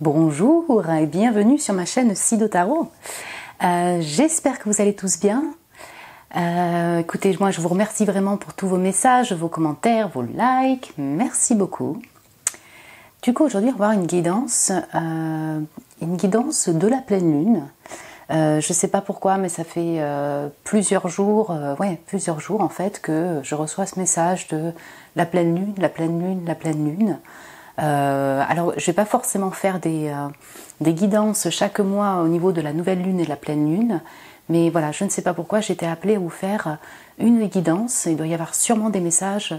Bonjour et bienvenue sur ma chaîne Sido Tarot. J'espère que vous allez tous bien. Écoutez, moi je vous remercie vraiment pour tous vos messages, vos commentaires, vos likes. Merci beaucoup. Du coup, aujourd'hui, on va avoir une guidance de la pleine lune. Je ne sais pas pourquoi, mais ça fait plusieurs jours en fait, que je reçois ce message de la pleine lune, la pleine lune, la pleine lune. Alors, je ne vais pas forcément faire des guidances chaque mois au niveau de la nouvelle lune et de la pleine lune, mais voilà, je ne sais pas pourquoi j'ai été appelée à vous faire une guidance. Il doit y avoir sûrement des messages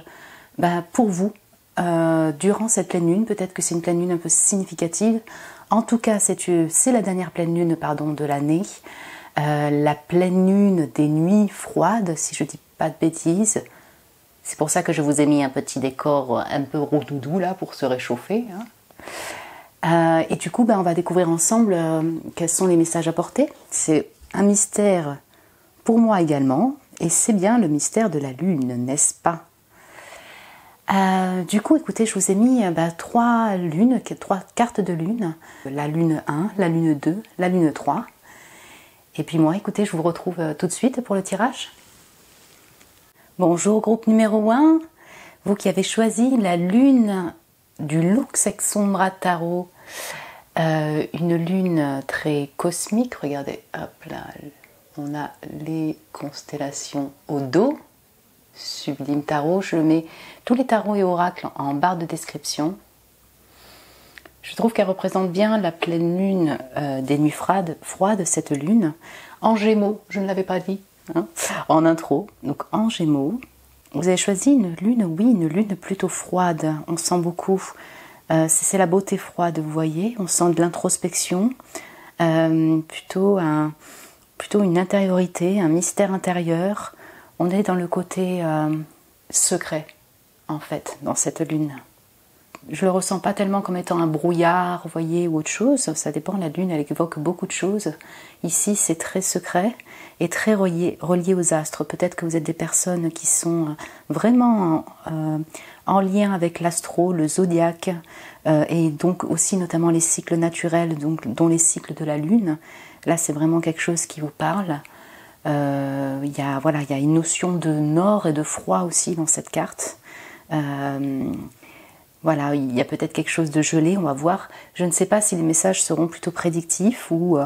pour vous durant cette pleine lune. Peut-être que c'est une pleine lune un peu significative. En tout cas, c'est la dernière pleine lune de l'année. La pleine lune des nuits froides, si je ne dis pas de bêtises. C'est pour ça que je vous ai mis un petit décor un peu roudoudou là pour se réchauffer. Et du coup, on va découvrir ensemble quels sont les messages apportés. C'est un mystère pour moi également, et c'est bien le mystère de la lune, n'est-ce pas? Du coup, écoutez, je vous ai mis trois cartes de lune. La lune 1, la lune 2, la lune 3. Et puis moi, écoutez, je vous retrouve tout de suite pour le tirage. Bonjour groupe numéro 1, vous qui avez choisi la lune du Luxembourg Tarot, une lune très cosmique. Regardez, hop là, on a les constellations au dos. Sublime Tarot, je mets tous les tarots et oracles en barre de description. Je trouve qu'elle représente bien la pleine lune des nuits froides, cette lune, en Gémeaux, je ne l'avais pas dit. En intro, donc en Gémeaux, vous avez choisi une lune plutôt froide. On sent beaucoup, c'est la beauté froide, vous voyez. On sent de l'introspection, plutôt une intériorité, un mystère intérieur. On est dans le côté secret, en fait, dans cette lune. Je le ressens pas tellement comme étant un brouillard, vous voyez, ou autre chose. Ça dépend, la lune, elle évoque beaucoup de choses. Ici, c'est très secret et très relié aux astres. Peut-être que vous êtes des personnes qui sont vraiment en lien avec l'astro, le zodiaque, et donc aussi notamment les cycles naturels, dont les cycles de la lune. Là, c'est vraiment quelque chose qui vous parle. Il y a une notion de nord et de froid aussi dans cette carte. Voilà, il y a peut-être quelque chose de gelé, on va voir. Je ne sais pas si les messages seront plutôt prédictifs ou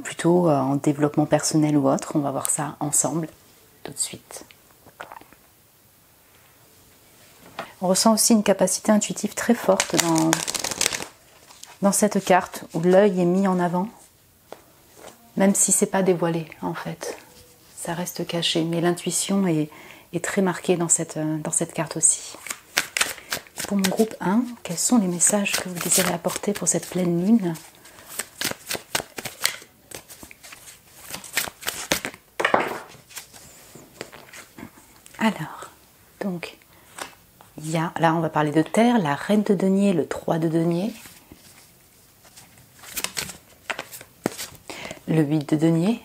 plutôt en développement personnel ou autre. On va voir ça ensemble tout de suite. On ressent aussi une capacité intuitive très forte dans cette carte où l'œil est mis en avant, même si c'est pas dévoilé en fait. Ça reste caché, mais l'intuition est très marquée dans cette carte aussi. Pour mon groupe 1, quels sont les messages que vous désirez apporter pour cette pleine lune? Alors, donc, là on va parler de terre, la reine de denier, le 3 de denier, le 8 de denier,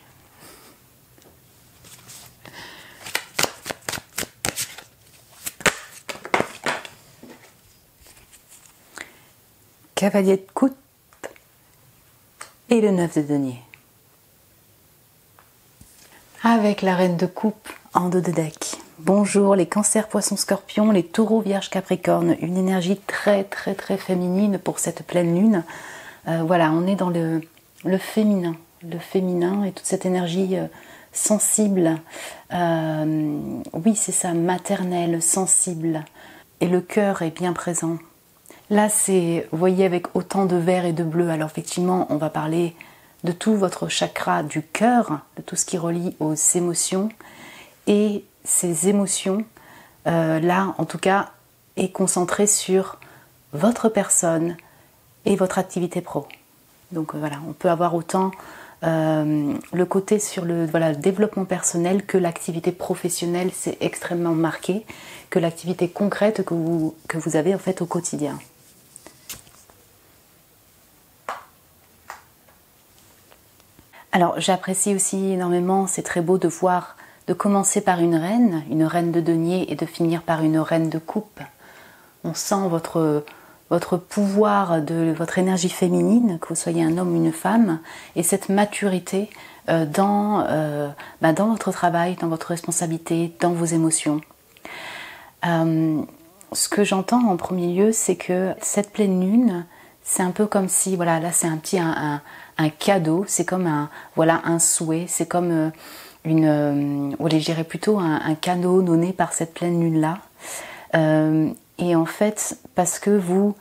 cavalier de coupe et le 9 de denier. Avec la reine de coupe en dos de deck. Bonjour les cancers, poissons, scorpions, les taureaux, vierges, capricornes. Une énergie très très très féminine pour cette pleine lune. Voilà, on est dans le féminin. Le féminin et toute cette énergie sensible. Oui, c'est ça, maternelle, sensible. Et le cœur est bien présent. Là, c'est, vous voyez, avec autant de vert et de bleu. Alors effectivement, on va parler de tout votre chakra du cœur, de tout ce qui relie aux émotions. Et ces émotions, là, en tout cas, est concentrée sur votre personne et votre activité pro. Donc voilà, on peut avoir autant le côté sur le développement personnel que l'activité professionnelle, c'est extrêmement marqué, que l'activité concrète que vous avez en fait au quotidien. Alors j'apprécie aussi énormément, c'est très beau de voir, de commencer par une reine de denier et de finir par une reine de coupe. On sent votre votre pouvoir, de votre énergie féminine, que vous soyez un homme ou une femme, et cette maturité dans votre travail, dans votre responsabilité, dans vos émotions. Ce que j'entends en premier lieu, c'est que cette pleine lune, c'est un peu comme si, voilà, là c'est un cadeau, c'est comme un souhait, c'est comme je dirais plutôt un cadeau donné par cette pleine lune-là. Et en fait, parce que vous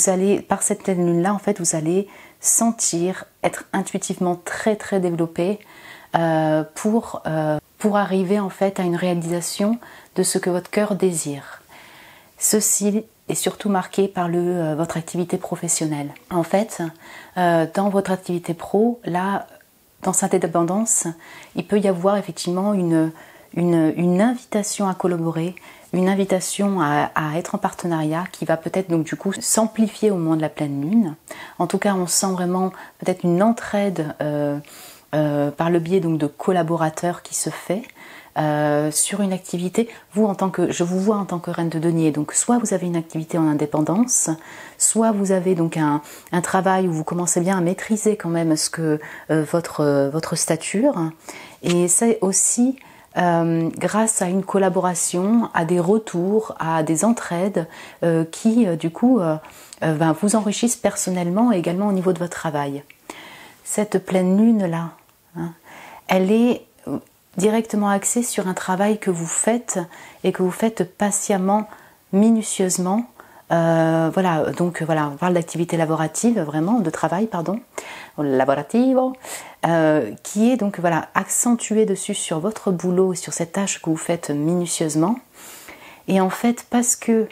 allez, par cette pleine lune-là, en fait, vous allez sentir, être intuitivement très très développé pour arriver en fait à une réalisation de ce que votre cœur désire. Ceci est surtout marqué par votre activité professionnelle. En fait, dans votre activité pro, là, dans cette indépendance, il peut y avoir effectivement une invitation à collaborer, une invitation à être en partenariat qui va peut-être donc du coup s'amplifier au moment de la pleine lune. En tout cas, on sent vraiment peut-être une entraide par le biais donc de collaborateurs qui se fait sur une activité. Je vous vois en tant que reine de denier, donc soit vous avez une activité en indépendance, soit vous avez donc un travail où vous commencez bien à maîtriser quand même votre stature, et c'est aussi grâce à une collaboration, à des retours, à des entraides qui du coup vous enrichissent personnellement et également au niveau de votre travail. Cette pleine lune là, elle est directement axée sur un travail que vous faites et que vous faites patiemment, minutieusement. On parle d'activité laborative, vraiment, de travail, pardon, laborativo, qui est donc accentué dessus sur votre boulot et sur cette tâche que vous faites minutieusement. Et en fait, parce que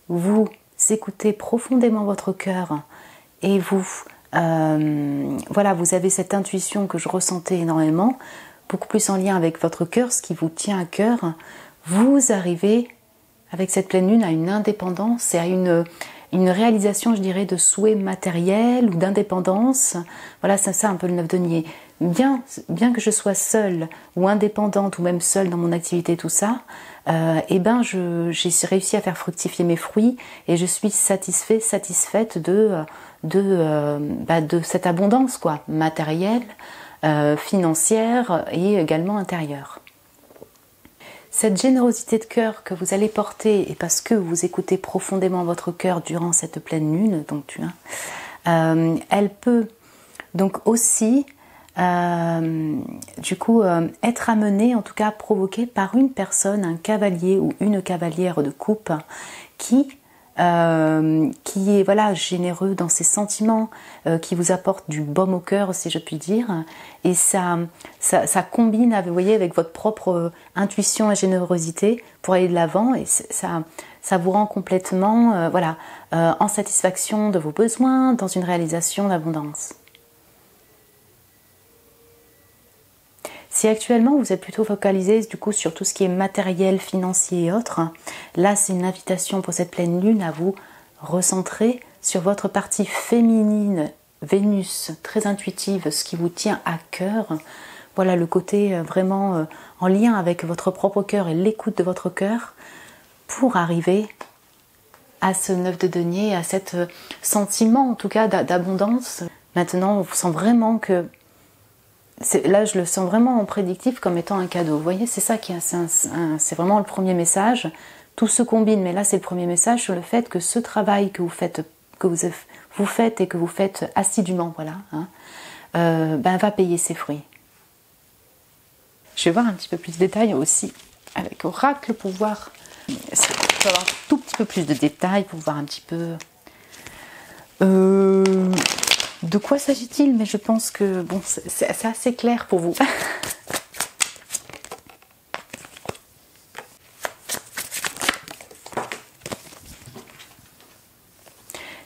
vous écoutez profondément votre cœur et vous avez cette intuition que je ressentais énormément, beaucoup plus en lien avec votre cœur, ce qui vous tient à cœur, vous arrivez avec cette pleine lune à une indépendance et à une réalisation, je dirais, de souhaits matériels ou d'indépendance. Voilà, c'est ça un peu le 9 denier. Bien que je sois seule ou indépendante ou même seule dans mon activité, tout ça, j'ai réussi à faire fructifier mes fruits et je suis satisfaite de cette abondance matérielle, financière et également intérieure. Cette générosité de cœur que vous allez porter, et parce que vous écoutez profondément votre cœur durant cette pleine lune, donc elle peut donc aussi être amenée, en tout cas provoquée par une personne, un cavalier ou une cavalière de coupe qui est généreux dans ses sentiments, qui vous apporte du baume au cœur, si je puis dire, et ça combine, vous voyez, avec votre propre intuition et générosité pour aller de l'avant, et ça vous rend complètement en satisfaction de vos besoins, dans une réalisation d'abondance. Si actuellement vous êtes plutôt focalisé du coup sur tout ce qui est matériel, financier et autres, là c'est une invitation pour cette pleine lune à vous recentrer sur votre partie féminine, Vénus, très intuitive, ce qui vous tient à cœur. Voilà le côté vraiment en lien avec votre propre cœur et l'écoute de votre cœur pour arriver à ce 9 de denier, à cet sentiment en tout cas d'abondance. Maintenant on sent vraiment que là, je le sens vraiment en prédictif comme étant un cadeau. Vous voyez, c'est ça c'est vraiment le premier message. Tout se combine, mais là, c'est le premier message sur le fait que ce travail que vous faites et que vous faites assidûment, va payer ses fruits. Je vais voir un petit peu plus de détails aussi avec Oracle pour voir. Je vais avoir un tout petit peu plus de détails pour voir un petit peu. De quoi s'agit-il? Mais je pense que bon, c'est assez clair pour vous.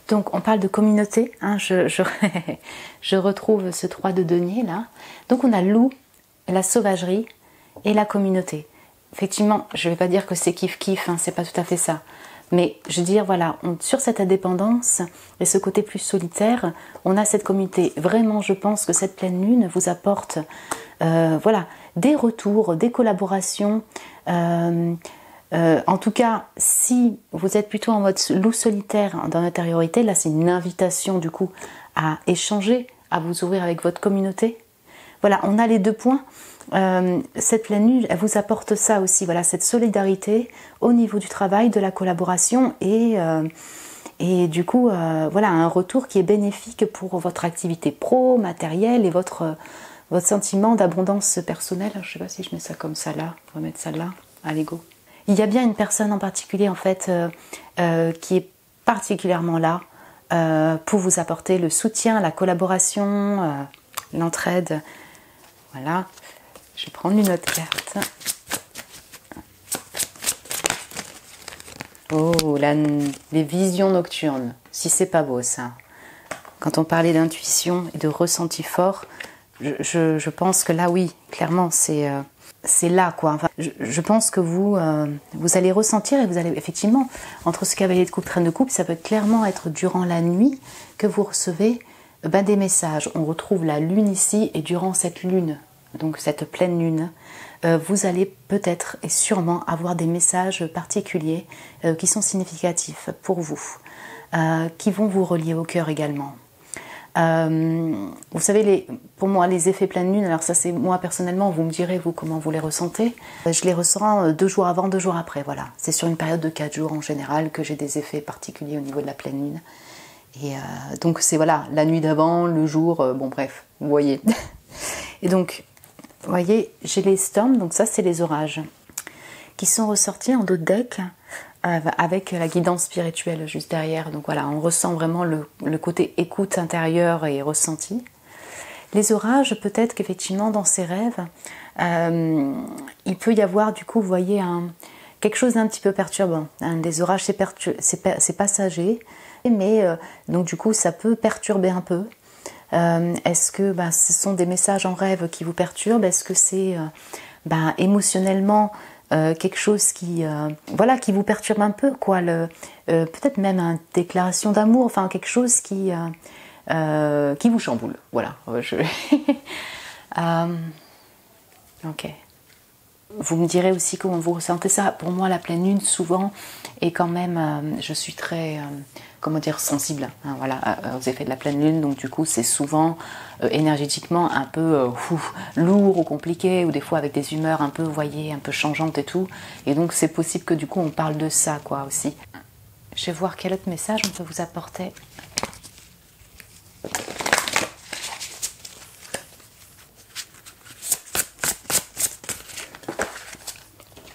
Donc on parle de communauté, je retrouve ce 3 de denier là. Donc on a le loup, la sauvagerie et la communauté. Effectivement, je ne vais pas dire que c'est kiff-kiff, c'est pas tout à fait ça. Mais je veux dire, sur cette indépendance et ce côté plus solitaire, on a cette communauté. Vraiment, je pense que cette pleine lune vous apporte des retours, des collaborations, En tout cas, si vous êtes plutôt en mode loup solitaire dans l'intériorité, là c'est une invitation du coup à échanger, à vous ouvrir avec votre communauté. Voilà, on a les deux points. Cette pleine lune, elle vous apporte ça aussi, voilà, cette solidarité au niveau du travail, de la collaboration et du coup, voilà, un retour qui est bénéfique pour votre activité pro, matérielle et votre sentiment d'abondance personnelle. Je ne sais pas si je mets ça comme ça là, on va mettre ça là, allez go. Il y a bien une personne en particulier en fait qui est particulièrement là pour vous apporter le soutien, la collaboration, l'entraide. Voilà, je vais prendre une autre carte. Oh, les visions nocturnes, si c'est pas beau ça. Quand on parlait d'intuition et de ressenti fort, je pense que là oui, clairement c'est là quoi. Enfin, je pense que vous allez ressentir et vous allez effectivement, entre ce cavalier de coupe, reine de coupe, ça peut clairement être durant la nuit que vous recevez des messages. On retrouve la lune ici et durant cette lune, donc cette pleine lune, vous allez peut-être et sûrement avoir des messages particuliers qui sont significatifs pour vous, qui vont vous relier au cœur également. Vous savez, pour moi, les effets pleine lune, alors ça c'est moi personnellement, vous me direz vous comment vous les ressentez. Je les ressens 2 jours avant, 2 jours après, voilà. C'est sur une période de 4 jours en général que j'ai des effets particuliers au niveau de la pleine lune. Et donc c'est voilà, la nuit d'avant, le jour, bon bref, vous voyez. Et donc, vous voyez, j'ai les storms, donc ça c'est les orages, qui sont ressortis en dos de deck avec la guidance spirituelle juste derrière. Donc voilà, on ressent vraiment le côté écoute intérieure et ressenti. Les orages, peut-être qu'effectivement dans ces rêves, il peut y avoir du coup, vous voyez, quelque chose d'un petit peu perturbant. Les orages, c'est passager, mais donc du coup ça peut perturber un peu. Est-ce que ce sont des messages en rêve qui vous perturbent? Est-ce que c'est émotionnellement quelque chose qui vous perturbe un peu, quoi, peut-être même une déclaration d'amour, enfin quelque chose qui vous chamboule, voilà. Ok. Vous me direz aussi comment vous ressentez ça. Pour moi, la pleine lune, souvent, est quand même, je suis très, sensible, hein, voilà, aux effets de la pleine lune. Donc du coup, c'est souvent énergétiquement un peu lourd ou compliqué, ou des fois avec des humeurs un peu, vous voyez, un peu changeantes et tout. Et donc c'est possible que du coup, on parle de ça, quoi, aussi. Je vais voir quel autre message on peut vous apporter.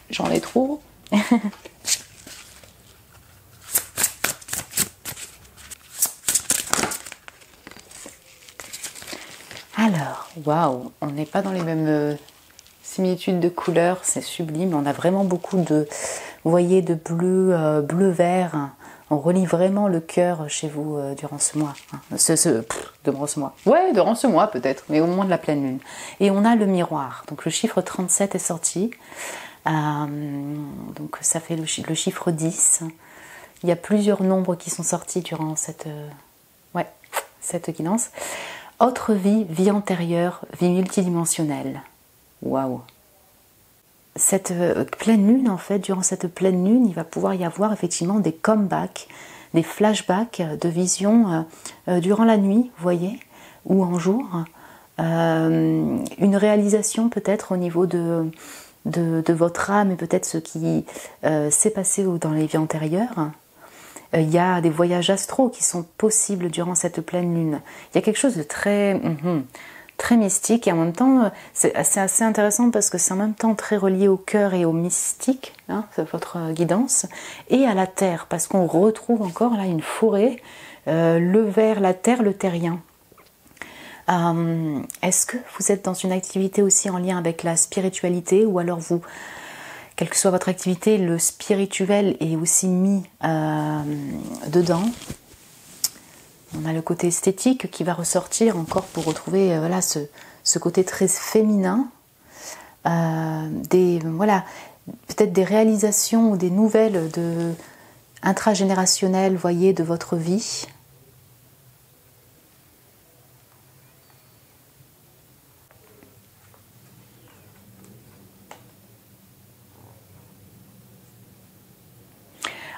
J'en ai trop. Alors, waouh, on n'est pas dans les mêmes similitudes de couleurs, c'est sublime. On a vraiment beaucoup de, vous voyez, de bleu, bleu-vert. On relie vraiment le cœur chez vous durant ce mois. Durant ce mois. Ouais, durant ce mois peut-être, mais au moment de la pleine lune. Et on a le miroir. Donc le chiffre 37 est sorti. Donc ça fait le chiffre 10. Il y a plusieurs nombres qui sont sortis durant cette guidance. Autre vie, vie antérieure, vie multidimensionnelle. Waouh! Cette pleine lune, en fait, durant cette pleine lune, il va pouvoir y avoir effectivement des comebacks, des flashbacks de visions durant la nuit, vous voyez, ou en jour. Une réalisation peut-être au niveau de votre âme et peut-être ce qui s'est passé dans les vies antérieures. Il y a des voyages astraux qui sont possibles durant cette pleine lune. Il y a quelque chose de très, très mystique et en même temps, c'est assez intéressant parce que c'est en même temps très relié au cœur et au mystique, hein, votre guidance, et à la terre parce qu'on retrouve encore là une forêt, le vert, la terre, le terrien. Est-ce que vous êtes dans une activité aussi en lien avec la spiritualité ou alors vous, quelle que soit votre activité, le spirituel est aussi mis dedans? On a le côté esthétique qui va ressortir encore pour retrouver ce côté très féminin. Peut-être des réalisations ou des nouvelles intragénérationnelles, voyez, de votre vie.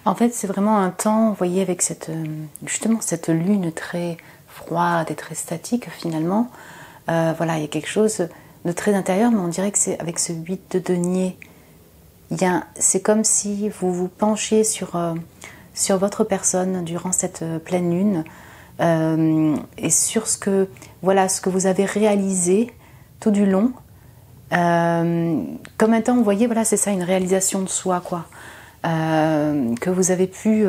En fait, c'est vraiment un temps, vous voyez, avec justement cette lune très froide et très statique finalement. Voilà, il y a quelque chose de très intérieur, mais on dirait que c'est avec ce 8 de denier. C'est comme si vous vous penchiez sur votre personne durant cette pleine lune et sur ce que vous avez réalisé tout du long. Comme un temps, vous voyez, voilà, c'est ça, une réalisation de soi, quoi. Que vous avez pu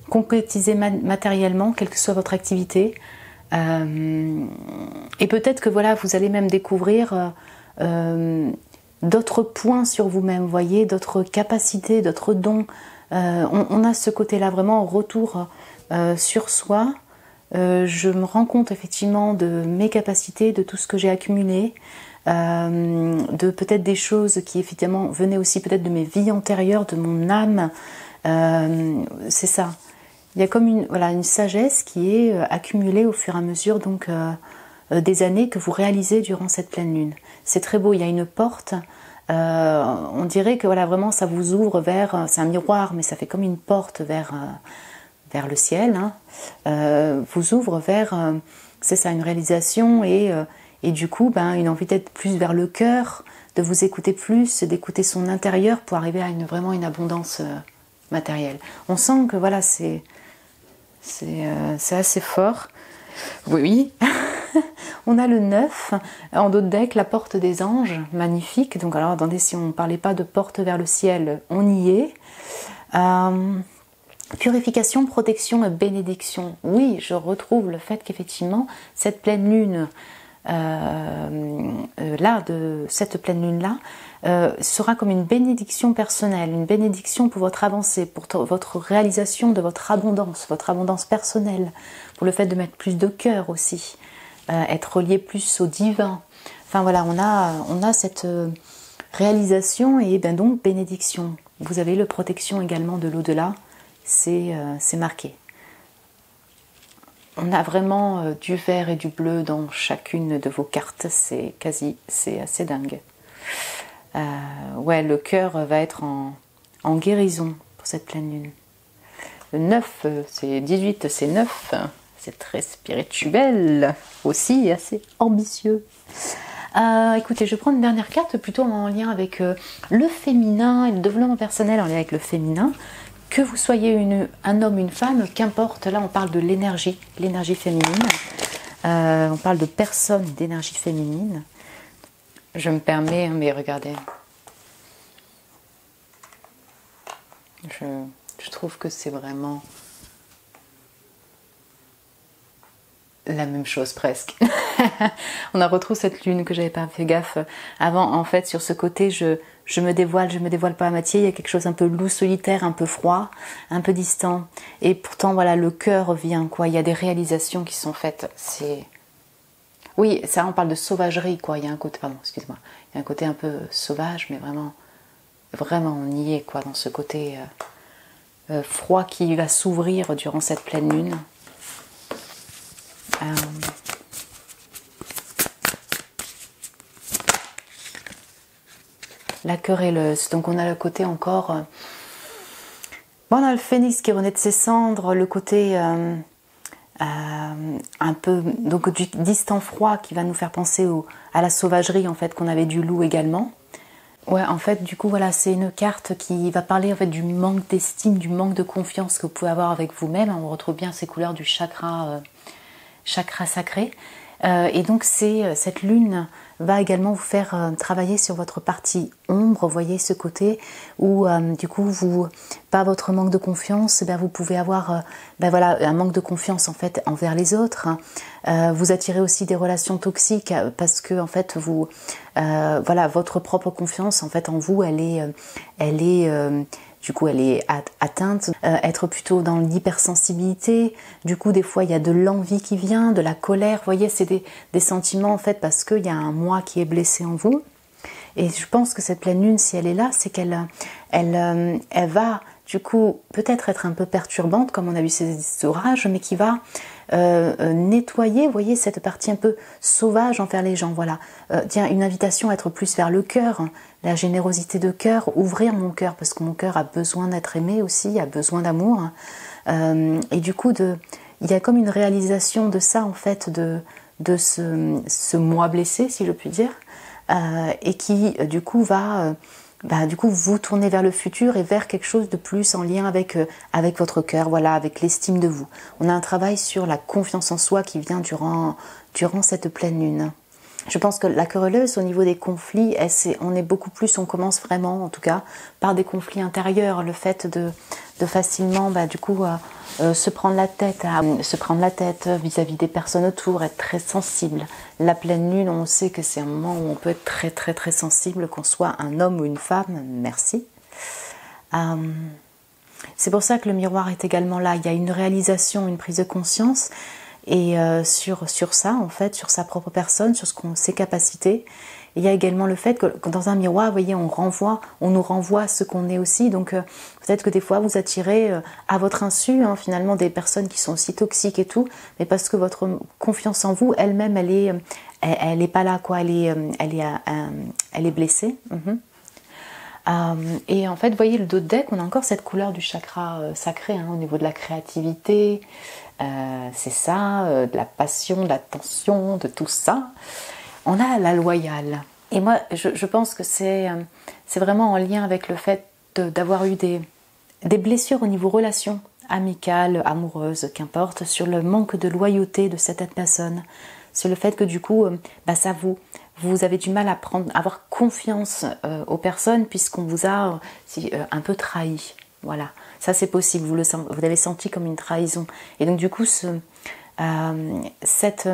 concrétiser matériellement, quelle que soit votre activité. Et peut-être que voilà, vous allez même découvrir d'autres points sur vous-même, vous voyez, d'autres capacités, d'autres dons. On a ce côté-là vraiment, retour sur soi. Je me rends compte effectivement de mes capacités, de tout ce que j'ai accumulé, de peut-être des choses qui effectivement venaient aussi peut-être de mes vies antérieures, de mon âme. C'est ça. Il y a comme une sagesse qui est accumulée au fur et à mesure donc des années que vous réalisez durant cette pleine lune. C'est très beau, il y a une porte. On dirait que voilà, vraiment ça vous ouvre vers, c'est un miroir, mais ça fait comme une porte vers le ciel, hein. Vous ouvre vers, c'est ça, une réalisation et du coup une envie d'être plus vers le cœur, de vous écouter plus, d'écouter son intérieur pour arriver à vraiment une abondance matérielle. On sent que voilà, c'est assez fort. Oui. On a le 9 en dos de deck, la porte des anges, magnifique. Donc alors attendez, si on ne parlait pas de porte vers le ciel, on y est. Purification, protection et bénédiction. Oui, je retrouve le fait qu'effectivement, cette pleine lune, cette pleine lune-là, sera comme une bénédiction personnelle, une bénédiction pour votre avancée, pour votre réalisation de votre abondance personnelle, pour le fait de mettre plus de cœur aussi, être relié plus au divin. Enfin voilà, on a cette réalisation et donc bénédiction. Vous avez le protection également de l'au-delà, c'est marqué. On a vraiment du vert et du bleu dans chacune de vos cartes, c'est assez dingue. Ouais, le cœur va être en guérison pour cette pleine lune. Le 9, c'est 18, c'est 9, c'est très spirituel, aussi assez ambitieux. Écoutez, je vais prendre une dernière carte plutôt en lien avec le féminin et le développement personnel en lien avec le féminin. Que vous soyez un homme, une femme, qu'importe, là on parle de l'énergie féminine. On parle de personne d'énergie féminine. Je me permets, mais regardez. Je trouve que c'est vraiment la même chose presque. On a retrouvé cette lune que j'avais pas fait gaffe avant. En fait, sur ce côté, je me dévoile pas à moitié. Il y a quelque chose un peu loup, solitaire, un peu froid, un peu distant. Et pourtant, voilà, le cœur vient, quoi. Il y a des réalisations qui sont faites. Oui, ça, on parle de sauvagerie, quoi. Il y a un côté, pardon, excuse-moi. Il y a un côté un peu sauvage, mais vraiment, on y est, quoi, dans ce côté froid qui va s'ouvrir durant cette pleine lune. La querelleuse, donc on a le côté encore on a le phénix qui renaît de ses cendres, le côté un peu donc du distant froid qui va nous faire penser à la sauvagerie en fait qu'on avait du loup également. Ouais, en fait, du coup, voilà, c'est une carte qui va parler en fait du manque d'estime, du manque de confiance que vous pouvez avoir avec vous-même. On retrouve bien ces couleurs du chakra sacré. Et donc, cette lune va également vous faire travailler sur votre partie ombre. Vous voyez ce côté où, du coup, par votre manque de confiance, vous pouvez avoir un manque de confiance en fait envers les autres. Vous attirez aussi des relations toxiques parce que en fait votre propre confiance en fait en vous, elle est atteinte, être plutôt dans l'hypersensibilité. Du coup, des fois, il y a de l'envie qui vient, de la colère. Vous voyez, c'est des sentiments, en fait, parce qu'il y a un moi qui est blessé en vous. Et je pense que cette pleine lune, si elle est là, c'est qu'elle va, du coup, peut-être être un peu perturbante, comme on a vu ces orages, mais qui va nettoyer, vous voyez, cette partie un peu sauvage envers les gens, voilà. Tiens, une invitation à être plus vers le cœur, hein, la générosité de cœur, ouvrir mon cœur, parce que mon cœur a besoin d'être aimé aussi, a besoin d'amour. Et du coup, il y a comme une réalisation de ça, en fait, de ce moi blessé, si je puis dire, et qui, du coup, va... du coup, vous tournez vers le futur et vers quelque chose de plus en lien avec votre cœur, voilà, avec l'estime de vous. On a un travail sur la confiance en soi qui vient durant cette pleine lune. Je pense que la querelleuse, au niveau des conflits, on commence vraiment, en tout cas, par des conflits intérieurs. Le fait de facilement, du coup, se prendre la tête vis-à-vis des personnes autour, être très sensible. La pleine lune, on sait que c'est un moment où on peut être très très très sensible, qu'on soit un homme ou une femme. Merci. C'est pour ça que le miroir est également là. Il y a une réalisation, une prise de conscience. Et sur ça, en fait, sur sa propre personne, sur ses capacités. Et il y a également le fait que dans un miroir, vous voyez, on nous renvoie à ce qu'on est aussi. Donc peut-être que des fois, vous attirez à votre insu, hein, finalement, des personnes qui sont aussi toxiques et tout, mais parce que votre confiance en vous, elle-même, elle est pas là, quoi. Elle est blessée. Et en fait, vous voyez, le dos de deck, on a encore cette couleur du chakra sacré, hein, au niveau de la créativité. C'est ça, de la passion, de l'attention, de tout ça. On a la loyale. Et moi, je pense que c'est vraiment en lien avec le fait d'avoir eu des blessures au niveau relations amicales, amoureuses, qu'importe, sur le manque de loyauté de cette personne. Sur le fait que du coup, vous avez du mal à avoir confiance aux personnes puisqu'on vous a un peu trahi. Voilà, ça c'est possible, vous l'avez senti comme une trahison. Et donc du coup, cette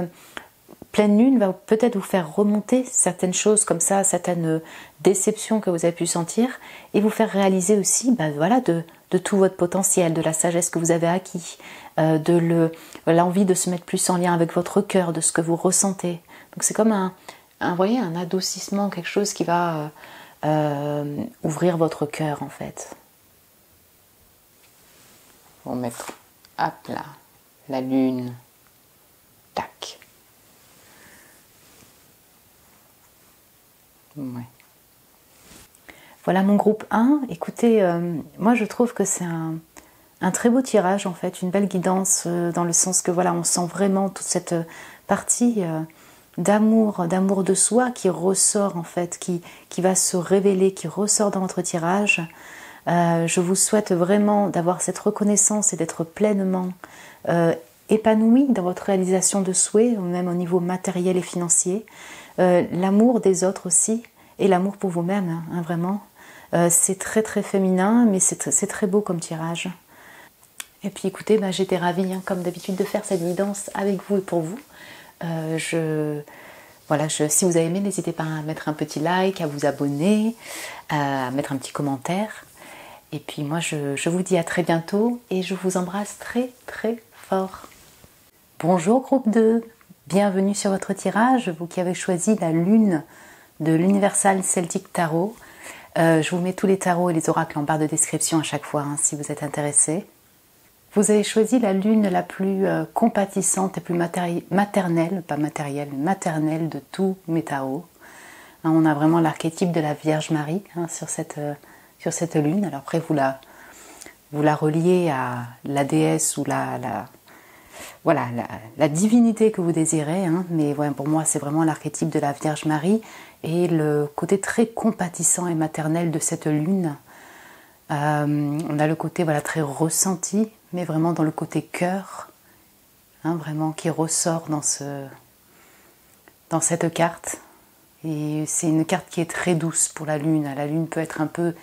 pleine lune va peut-être vous faire remonter certaines choses comme ça, certaines déceptions que vous avez pu sentir, et vous faire réaliser aussi de tout votre potentiel, de la sagesse que vous avez acquis, de l'envie de se mettre plus en lien avec votre cœur, de ce que vous ressentez. Donc c'est comme un adoucissement, quelque chose qui va ouvrir votre cœur en fait. On va mettre, hop là, la lune, tac. Ouais. Voilà mon groupe 1. Écoutez, moi je trouve que c'est un très beau tirage en fait, une belle guidance dans le sens que voilà, on sent vraiment toute cette partie d'amour de soi qui ressort en fait, qui va se révéler, qui ressort dans votre tirage. Je vous souhaite vraiment d'avoir cette reconnaissance et d'être pleinement épanoui dans votre réalisation de souhaits, même au niveau matériel et financier. L'amour des autres aussi, et l'amour pour vous-même, hein, vraiment. C'est très très féminin, mais c'est très beau comme tirage. Et puis écoutez, j'étais ravie, hein, comme d'habitude, de faire cette guidance avec vous et pour vous. Si vous avez aimé, n'hésitez pas à mettre un petit like, à vous abonner, à mettre un petit commentaire. Et puis moi, je vous dis à très bientôt et je vous embrasse très très fort. Bonjour groupe 2, bienvenue sur votre tirage, vous qui avez choisi la lune de l'Universal Celtic Tarot. Je vous mets tous les tarots et les oracles en barre de description à chaque fois, hein, si vous êtes intéressés. Vous avez choisi la lune la plus compatissante et plus maternelle, pas matérielle, maternelle de tous mes tarots. Hein, on a vraiment l'archétype de la Vierge Marie, hein, sur cette lune. Alors après, vous la reliez à la déesse ou la divinité que vous désirez, hein, mais ouais, pour moi c'est vraiment l'archétype de la Vierge Marie et le côté très compatissant et maternel de cette lune. On a le côté très ressenti, mais vraiment dans le côté cœur, hein, vraiment qui ressort dans cette carte. Et c'est une carte qui est très douce pour la lune. La lune peut être un peu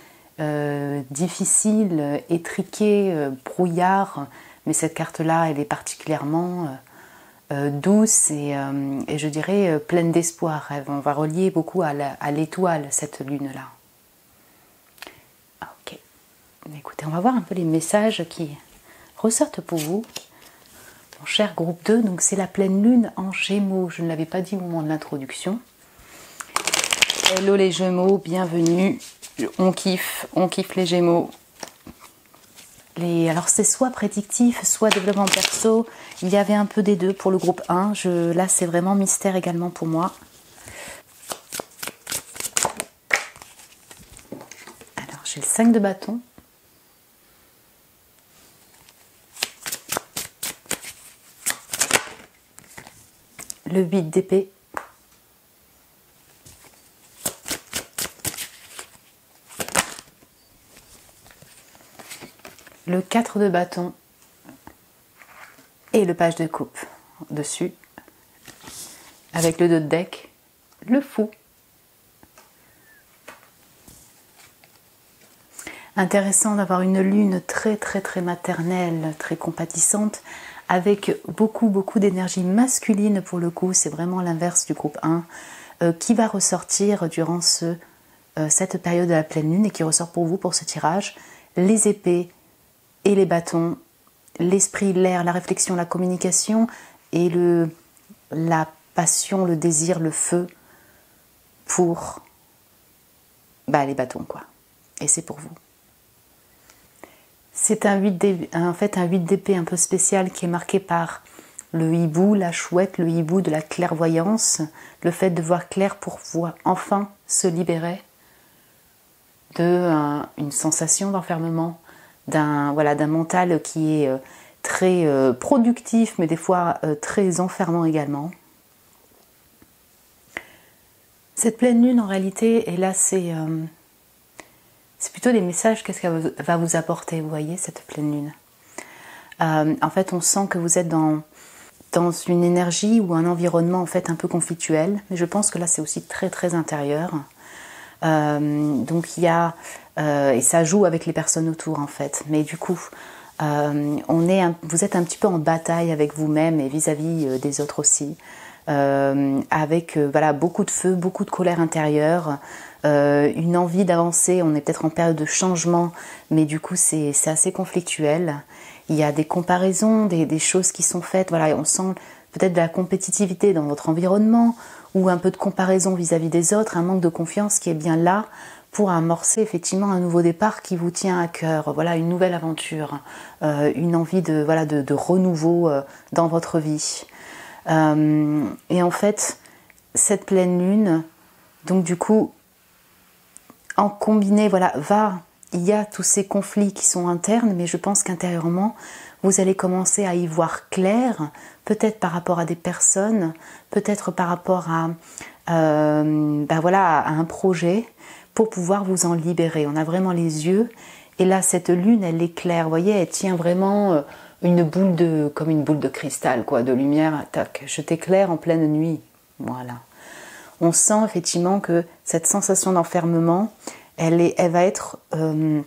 difficile, étriquée, brouillard, mais cette carte-là, elle est particulièrement douce et je dirais pleine d'espoir. On va relier beaucoup à l'étoile, cette lune-là. Ok. Écoutez, on va voir un peu les messages qui ressortent pour vous. Mon cher groupe 2, donc c'est la pleine lune en Gémeaux. Je ne l'avais pas dit au moment de l'introduction. Hello les Gémeaux, bienvenue. On kiffe les Gémeaux. Alors c'est soit prédictif, soit développement perso. Il y avait un peu des deux pour le groupe 1. Là c'est vraiment mystère également pour moi. Alors j'ai le 5 de bâton. Le 8 d'épée. Le 4 de bâton et le page de coupe dessus, avec le 2 de deck, le fou. Intéressant d'avoir une lune très maternelle, très compatissante, avec beaucoup d'énergie masculine pour le coup. C'est vraiment l'inverse du groupe 1 qui va ressortir durant cette période de la pleine lune et qui ressort pour vous pour ce tirage. Les épées et les bâtons, l'esprit, l'air, la réflexion, la communication et la passion, le désir, le feu pour les bâtons quoi. Et c'est pour vous. C'est un 8 d'épée un peu spécial qui est marqué par le hibou, la chouette, le hibou de la clairvoyance, le fait de voir clair pour pouvoir enfin se libérer d'une sensation d'enfermement, d'un mental qui est très productif mais des fois très enfermant également. Cette pleine lune en réalité, et là c'est plutôt des messages, qu'est-ce qu'elle va vous apporter, vous voyez, cette pleine lune. En fait, on sent que vous êtes dans une énergie ou un environnement en fait un peu conflictuel, mais je pense que là c'est aussi très intérieur. Donc il y a, et ça joue avec les personnes autour en fait, mais du coup, vous êtes un petit peu en bataille avec vous-même et vis-à-vis des autres aussi. Avec beaucoup de feu, beaucoup de colère intérieure, une envie d'avancer. On est peut-être en période de changement, mais du coup c'est assez conflictuel. Il y a des comparaisons, des choses qui sont faites. Voilà, on sent peut-être de la compétitivité dans votre environnement ou un peu de comparaison vis-à-vis des autres, un manque de confiance qui est bien là pour amorcer effectivement un nouveau départ qui vous tient à cœur. Voilà, une nouvelle aventure, une envie de renouveau dans votre vie. Et en fait, cette pleine lune, donc du coup, en combiné, il y a tous ces conflits qui sont internes, mais je pense qu'intérieurement, vous allez commencer à y voir clair, peut-être par rapport à des personnes, peut-être par rapport à un projet, pour pouvoir vous en libérer. On a vraiment les yeux, et là, cette lune, elle éclaire, vous voyez, elle tient vraiment comme une boule de cristal, quoi, de lumière, tac, je t'éclaire en pleine nuit, voilà. On sent effectivement que cette sensation d'enfermement, elle va être en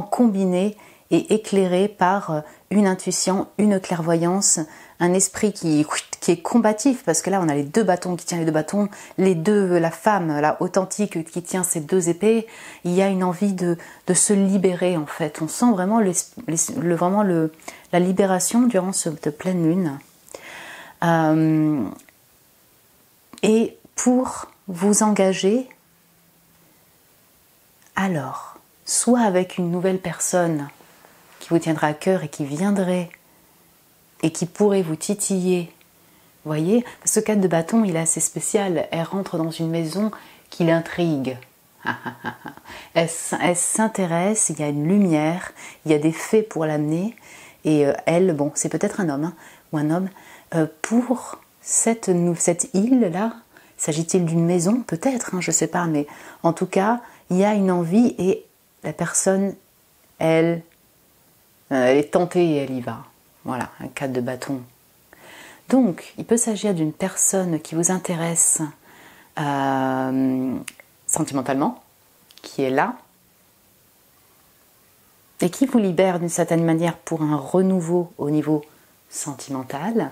combiné et éclairée par une intuition, une clairvoyance, un esprit qui est combatif, parce que là on a les deux bâtons qui tiennent les deux bâtons, la femme là, authentique qui tient ces deux épées. Il y a une envie de se libérer en fait. On sent vraiment la libération durant cette pleine lune. Et pour vous engager, alors, soit avec une nouvelle personne qui vous tiendra à cœur et qui viendrait et qui pourrait vous titiller, vous voyez, ce 4 de bâton, il est assez spécial. Elle rentre dans une maison qui l'intrigue. Elle s'intéresse, il y a une lumière, il y a des faits pour l'amener. Et elle, c'est peut-être un homme, ou un homme, pour cette île-là. S'agit-il d'une maison? Peut-être, je ne sais pas, mais en tout cas, il y a une envie et la personne, elle est tentée et elle y va. Voilà, un 4 de bâton. Donc, il peut s'agir d'une personne qui vous intéresse sentimentalement, qui est là, et qui vous libère d'une certaine manière pour un renouveau au niveau sentimental.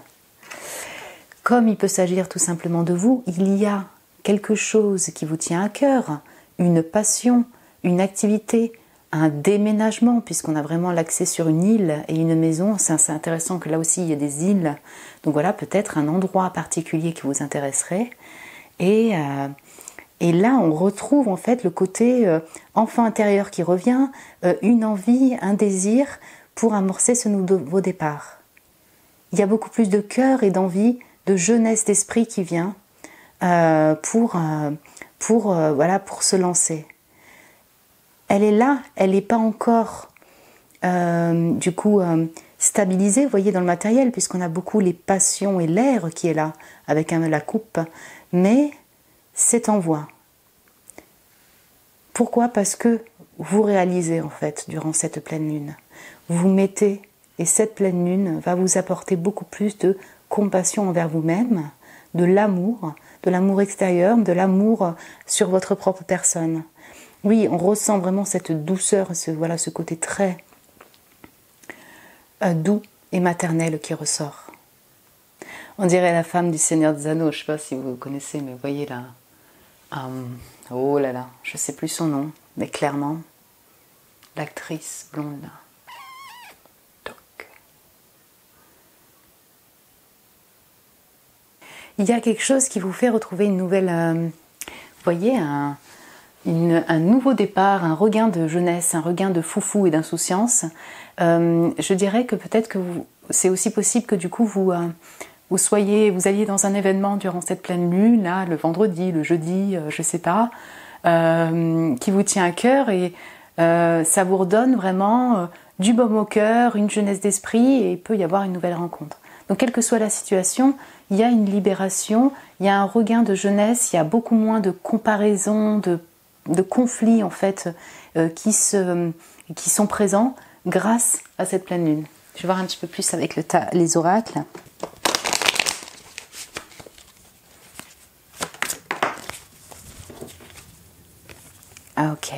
Comme il peut s'agir tout simplement de vous, il y a quelque chose qui vous tient à cœur, une passion, une activité, un déménagement, puisqu'on a vraiment l'accès sur une île et une maison. C'est assez intéressant que là aussi il y a des îles. Donc voilà, peut-être un endroit particulier qui vous intéresserait. Et Et là, on retrouve en fait le côté enfant intérieur qui revient, une envie, un désir pour amorcer ce nouveau départ. Il y a beaucoup plus de cœur et d'envie, de jeunesse d'esprit qui vient pour se lancer. Elle est là, elle n'est pas encore stabilisée, vous voyez, dans le matériel, puisqu'on a beaucoup les passions et l'air qui est là, avec la coupe, mais c'est en voie. Pourquoi? Parce que vous réalisez en fait, durant cette pleine lune, vous mettez, et cette pleine lune va vous apporter beaucoup plus de compassion envers vous-même, de l'amour extérieur, de l'amour sur votre propre personne. Oui, on ressent vraiment cette douceur, ce côté très doux et maternel qui ressort. On dirait la femme du Seigneur des Anneaux, je ne sais pas si vous connaissez, mais vous voyez là. Oh là là, je ne sais plus son nom, mais clairement, l'actrice blonde là. Il y a quelque chose qui vous fait retrouver une nouvelle, vous voyez, un nouveau départ, un regain de jeunesse, un regain de foufou et d'insouciance. Je dirais que peut-être que c'est aussi possible que du coup vous alliez dans un événement durant cette pleine lune, là, le vendredi, le jeudi, je sais pas, qui vous tient à cœur et ça vous redonne vraiment du baume au cœur, une jeunesse d'esprit et il peut y avoir une nouvelle rencontre. Donc quelle que soit la situation, il y a une libération, il y a un regain de jeunesse, il y a beaucoup moins de comparaisons, de conflits en fait qui sont présents grâce à cette pleine lune. Je vais voir un petit peu plus avec les oracles. Ok,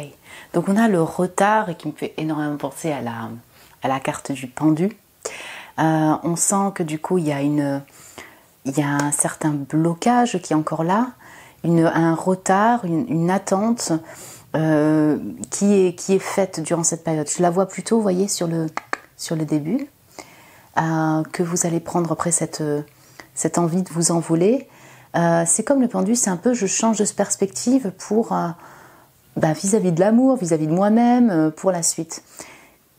donc on a le retard et qui me fait énormément penser à la carte du pendu. On sent que du coup il y a un certain blocage qui est encore là, un retard, une attente qui est faite durant cette période. Je la vois plutôt, vous voyez, sur le début, que vous allez prendre après cette envie de vous envoler. C'est comme le pendu, c'est un peu je change de perspective pour vis-à-vis de l'amour, vis-à-vis de moi-même, pour la suite.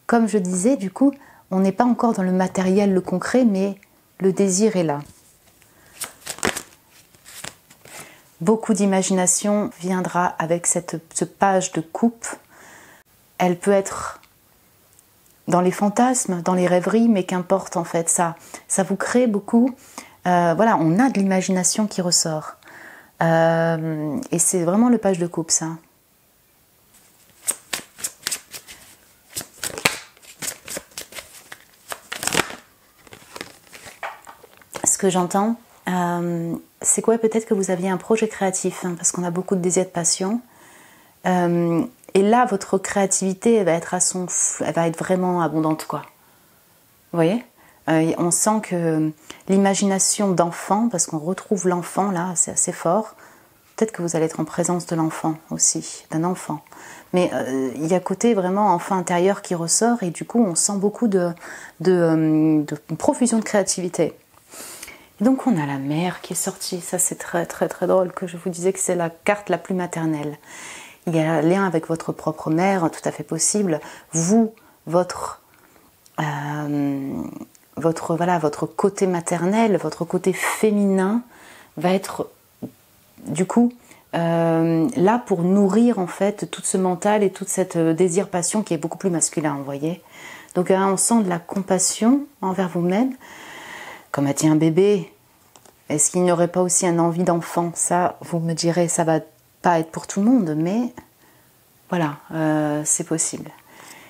Comme je disais, du coup, on n'est pas encore dans le matériel, le concret, mais le désir est là. Beaucoup d'imagination viendra avec cette page de coupe. Elle peut être dans les fantasmes, dans les rêveries, mais qu'importe en fait, ça vous crée beaucoup. Voilà, on a de l'imagination qui ressort. Et c'est vraiment le page de coupe, ça. Ce que j'entends, c'est quoi? Peut-être que vous aviez un projet créatif, parce qu'on a beaucoup de désirs de passion. Et là, votre créativité elle va être vraiment abondante, quoi. Vous voyez? On sent que l'imagination d'enfant, parce qu'on retrouve l'enfant là, c'est assez fort. Peut-être que vous allez être en présence de l'enfant aussi, d'un enfant. Mais il y a côté vraiment enfant intérieur qui ressort et du coup, on sent beaucoup de profusion de créativité. Et donc on a la mère qui est sortie, ça c'est très très très drôle que je vous disais que c'est la carte la plus maternelle. Il y a un lien avec votre propre mère, tout à fait possible. Vous, votre côté maternel, votre côté féminin va être du coup là pour nourrir en fait tout ce mental et toute cette désir-passion qui est beaucoup plus masculin, vous voyez. Donc on sent de la compassion envers vous-même. Comme a dit un bébé, est-ce qu'il n'y aurait pas aussi une envie d'enfant? Ça, vous me direz, ça va pas être pour tout le monde, mais voilà, c'est possible.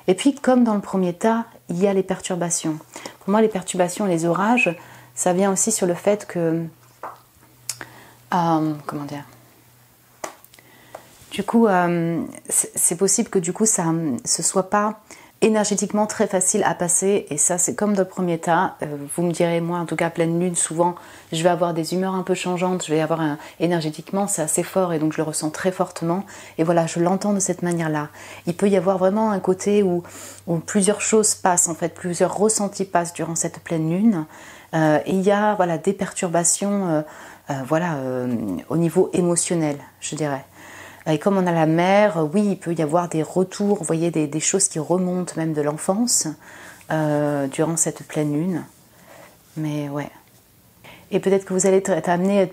Et puis, comme dans le premier tas, il y a les perturbations. Pour moi, les perturbations, les orages, ça vient aussi sur le fait que... comment dire? Du coup, c'est possible que du coup, ce soit pas énergétiquement très facile à passer, et ça c'est comme dans le premier tas. Vous me direz, moi en tout cas pleine lune, souvent je vais avoir des humeurs un peu changeantes, je vais avoir énergétiquement c'est assez fort et donc je le ressens très fortement, et voilà, je l'entends de cette manière là. Il peut y avoir vraiment un côté où plusieurs choses passent, en fait plusieurs ressentis passent durant cette pleine lune, et il y a voilà, des perturbations au niveau émotionnel, je dirais. Et comme on a la mer, oui, il peut y avoir des retours, vous voyez, des choses qui remontent même de l'enfance durant cette pleine lune. Mais ouais. Et peut-être que vous allez être amené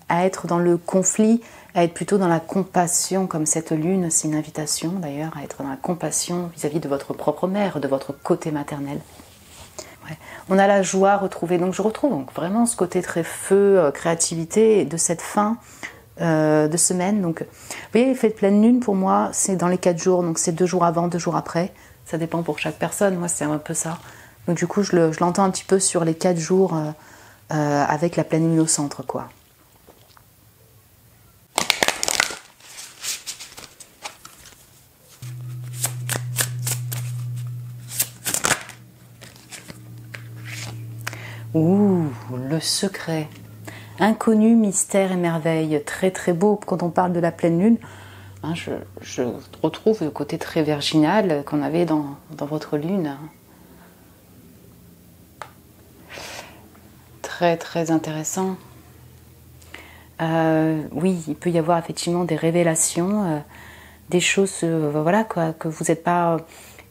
à être dans le conflit, à être plutôt dans la compassion, comme cette lune, c'est une invitation d'ailleurs, à être dans la compassion vis-à-vis de votre propre mère, de votre côté maternel. Ouais. On a la joie retrouvée, donc je retrouve donc vraiment ce côté très feu, créativité de cette fin de semaine. Donc, vous voyez, l'effet de pleine lune pour moi, c'est dans les 4 jours, donc c'est 2 jours avant, 2 jours après. Ça dépend pour chaque personne, moi c'est un peu ça. Donc du coup, je l'entends un petit peu sur les 4 jours avec la pleine lune au centre, quoi. Ouh, le secret. Inconnu, mystère et merveille. Très très beau quand on parle de la pleine lune. Hein, je retrouve le côté très virginal qu'on avait dans votre lune. Très très intéressant. Oui, il peut y avoir effectivement des révélations, des choses voilà, quoi, que vous n'êtes pas...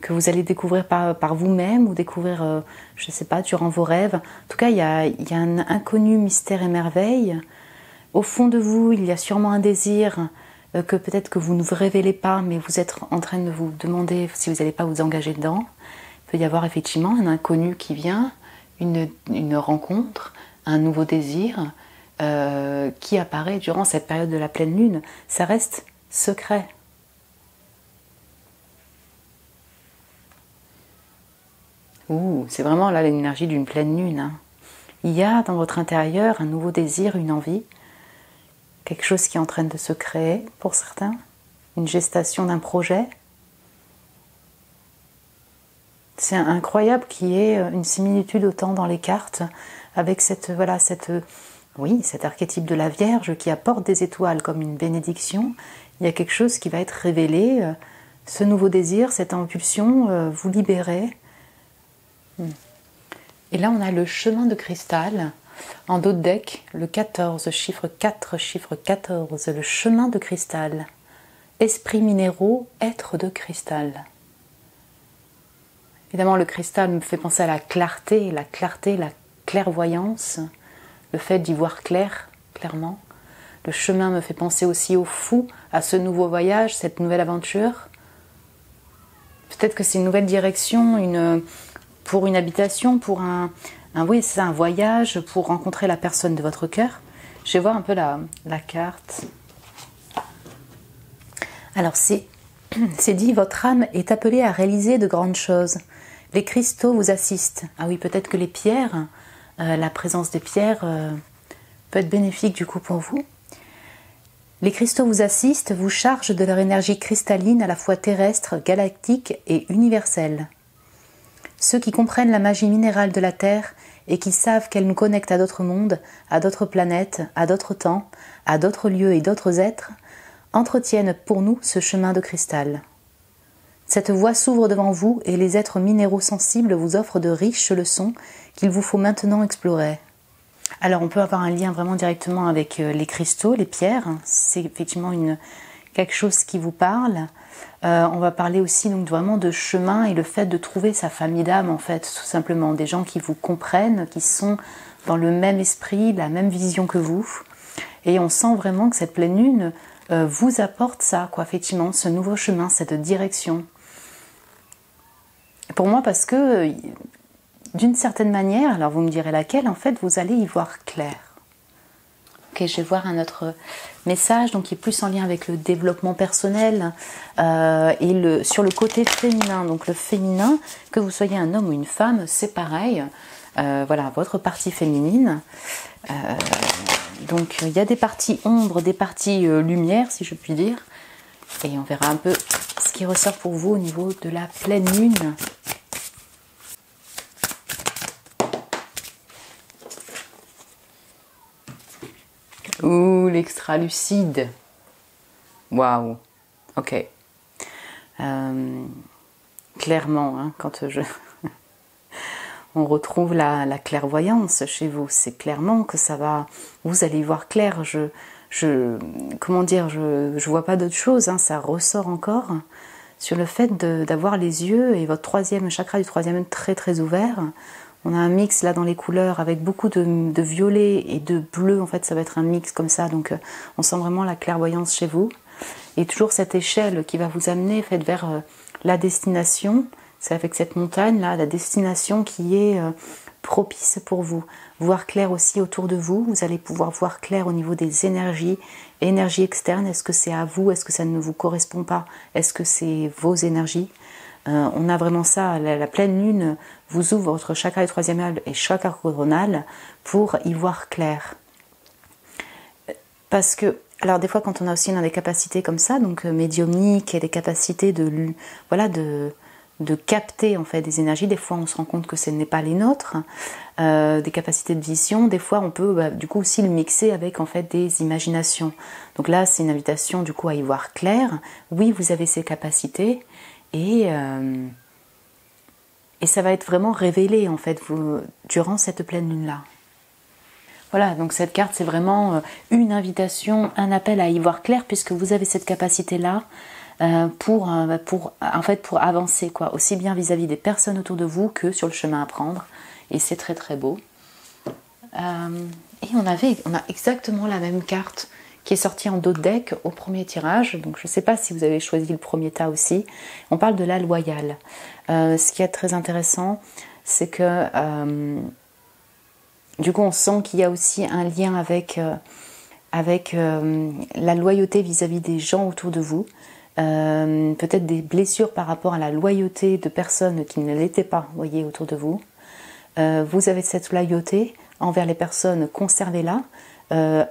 que vous allez découvrir par vous-même ou découvrir, je ne sais pas, durant vos rêves. En tout cas, il y a un inconnu, mystère et merveille. Au fond de vous, il y a sûrement un désir que peut-être que vous ne vous révélez pas, mais vous êtes en train de vous demander si vous n'allez pas vous engager dedans. Il peut y avoir effectivement un inconnu qui vient, une rencontre, un nouveau désir qui apparaît durant cette période de la pleine lune. Ça reste secret. Ouh, c'est vraiment là l'énergie d'une pleine lune. Hein. Il y a dans votre intérieur un nouveau désir, une envie, quelque chose qui est en train de se créer pour certains, une gestation d'un projet. C'est incroyable qu'il y ait une similitude autant dans les cartes avec cet archétype de la Vierge qui apporte des étoiles comme une bénédiction. Il y a quelque chose qui va être révélé, ce nouveau désir, cette impulsion, vous libérer. Et là on a le chemin de cristal en dos de deck, le 14, chiffre 4, chiffre 14, le chemin de cristal, esprit minéraux, être de cristal. Évidemment le cristal me fait penser à la clarté, la clairvoyance, le fait d'y voir clair, clairement. Le chemin me fait penser aussi au fou, à ce nouveau voyage, cette nouvelle aventure. Peut-être que c'est une nouvelle direction, pour une habitation, pour un voyage, pour rencontrer la personne de votre cœur. Je vais voir un peu la carte. Alors c'est dit, votre âme est appelée à réaliser de grandes choses. Les cristaux vous assistent. Ah oui, peut-être que les pierres, la présence des pierres peut être bénéfique du coup pour vous. Les cristaux vous assistent, vous chargent de leur énergie cristalline à la fois terrestre, galactique et universelle. Ceux qui comprennent la magie minérale de la Terre et qui savent qu'elle nous connecte à d'autres mondes, à d'autres planètes, à d'autres temps, à d'autres lieux et d'autres êtres, entretiennent pour nous ce chemin de cristal. Cette voie s'ouvre devant vous et les êtres minéraux sensibles vous offrent de riches leçons qu'il vous faut maintenant explorer. Alors on peut avoir un lien vraiment directement avec les cristaux, les pierres, c'est effectivement quelque chose qui vous parle. On va parler aussi donc vraiment de chemin et le fait de trouver sa famille d'âme en fait, tout simplement, des gens qui vous comprennent, qui sont dans le même esprit, la même vision que vous. Et on sent vraiment que cette pleine lune vous apporte ça, quoi, effectivement, ce nouveau chemin, cette direction. Pour moi, parce que d'une certaine manière, alors vous me direz laquelle, en fait, vous allez y voir clair. Ok, je vais voir un autre message, donc qui est plus en lien avec le développement personnel et sur le côté féminin. Donc le féminin, que vous soyez un homme ou une femme, c'est pareil. Voilà, votre partie féminine. Donc il y a des parties ombre, des parties lumière, si je puis dire. Et on verra un peu ce qui ressort pour vous au niveau de la pleine lune? Ouh, l'extra lucide. Waouh. Ok. Clairement, hein, quand on retrouve la clairvoyance chez vous, c'est clairement que ça va. Vous allez y voir clair. Comment dire, je vois pas d'autre chose. Hein, ça ressort encore sur le fait d'avoir les yeux et votre troisième chakra du troisième œil très très ouvert. On a un mix là dans les couleurs avec beaucoup de violet et de bleu. En fait, ça va être un mix comme ça. Donc, on sent vraiment la clairvoyance chez vous. Et toujours cette échelle qui va vous amener vers la destination. C'est avec cette montagne là, la destination qui est propice pour vous. Voir clair aussi autour de vous. Vous allez pouvoir voir clair au niveau des énergies externes. Est-ce que c'est à vous? Est-ce que ça ne vous correspond pas? Est-ce que c'est vos énergies? On a vraiment ça, la pleine lune vous ouvre votre chakra du troisième œil et chakra coronal pour y voir clair. Parce que, alors des fois quand on a aussi des capacités comme ça, donc médiumniques et des capacités de capter en fait des énergies, des fois on se rend compte que ce n'est pas les nôtres, des capacités de vision, des fois on peut du coup aussi le mixer avec en fait des imaginations. Donc là c'est une invitation du coup à y voir clair. Oui, vous avez ces capacités. Et ça va être vraiment révélé en fait durant cette pleine lune là. Voilà, donc cette carte c'est vraiment une invitation, un appel à y voir clair puisque vous avez cette capacité là pour avancer quoi, aussi bien vis-à-vis des personnes autour de vous que sur le chemin à prendre. Et c'est très très beau. Et on a exactement la même carte qui est sorti en dos de deck au premier tirage. Donc je ne sais pas si vous avez choisi le premier tas aussi. On parle de la loyale. Ce qui est très intéressant, c'est que du coup on sent qu'il y a aussi un lien avec la loyauté vis-à-vis des gens autour de vous. Peut-être des blessures par rapport à la loyauté de personnes qui ne l'étaient pas, voyez, autour de vous. Vous avez cette loyauté envers les personnes, conservez-la,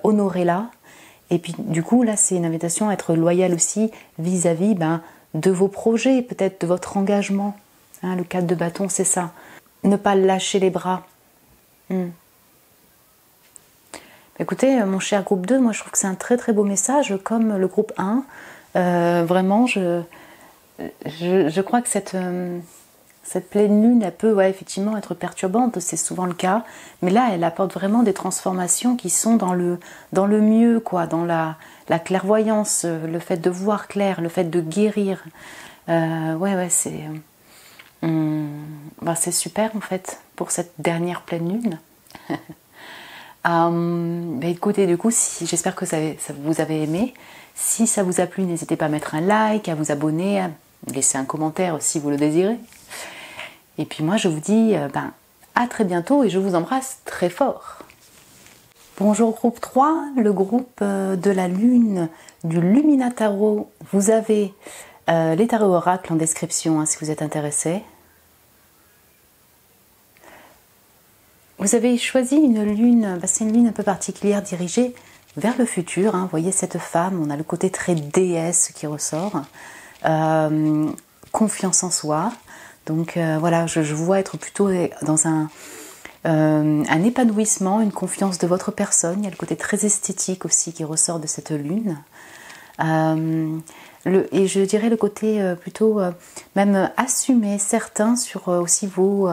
honorez-la. Et puis du coup là c'est une invitation à être loyal aussi vis-à-vis de vos projets, peut-être de votre engagement. Hein, le 4 de bâton c'est ça. Ne pas lâcher les bras. Écoutez mon cher groupe 2, moi je trouve que c'est un très très beau message comme le groupe 1. Vraiment je crois que cette pleine lune, elle peut effectivement être perturbante, c'est souvent le cas, mais là elle apporte vraiment des transformations qui sont dans le mieux, quoi, dans la clairvoyance, le fait de voir clair, le fait de guérir. C'est super en fait pour cette dernière pleine lune. Écoutez, du coup, j'espère que ça vous avez aimé. Si ça vous a plu, n'hésitez pas à mettre un like, à vous abonner, à laisser un commentaire si vous le désirez. Et puis moi je vous dis à très bientôt et je vous embrasse très fort. Bonjour groupe 3, le groupe de la lune du Lumina Tarot. Vous avez les tarots oracles en description si vous êtes intéressé. Vous avez choisi une lune, c'est une lune un peu particulière dirigée vers le futur. Vous voyez cette femme, on a le côté très déesse qui ressort. Confiance en soi. Donc voilà, je vous vois être plutôt dans un épanouissement, une confiance de votre personne. Il y a le côté très esthétique aussi qui ressort de cette lune. Et je dirais le côté plutôt même assumé, certain sur aussi vos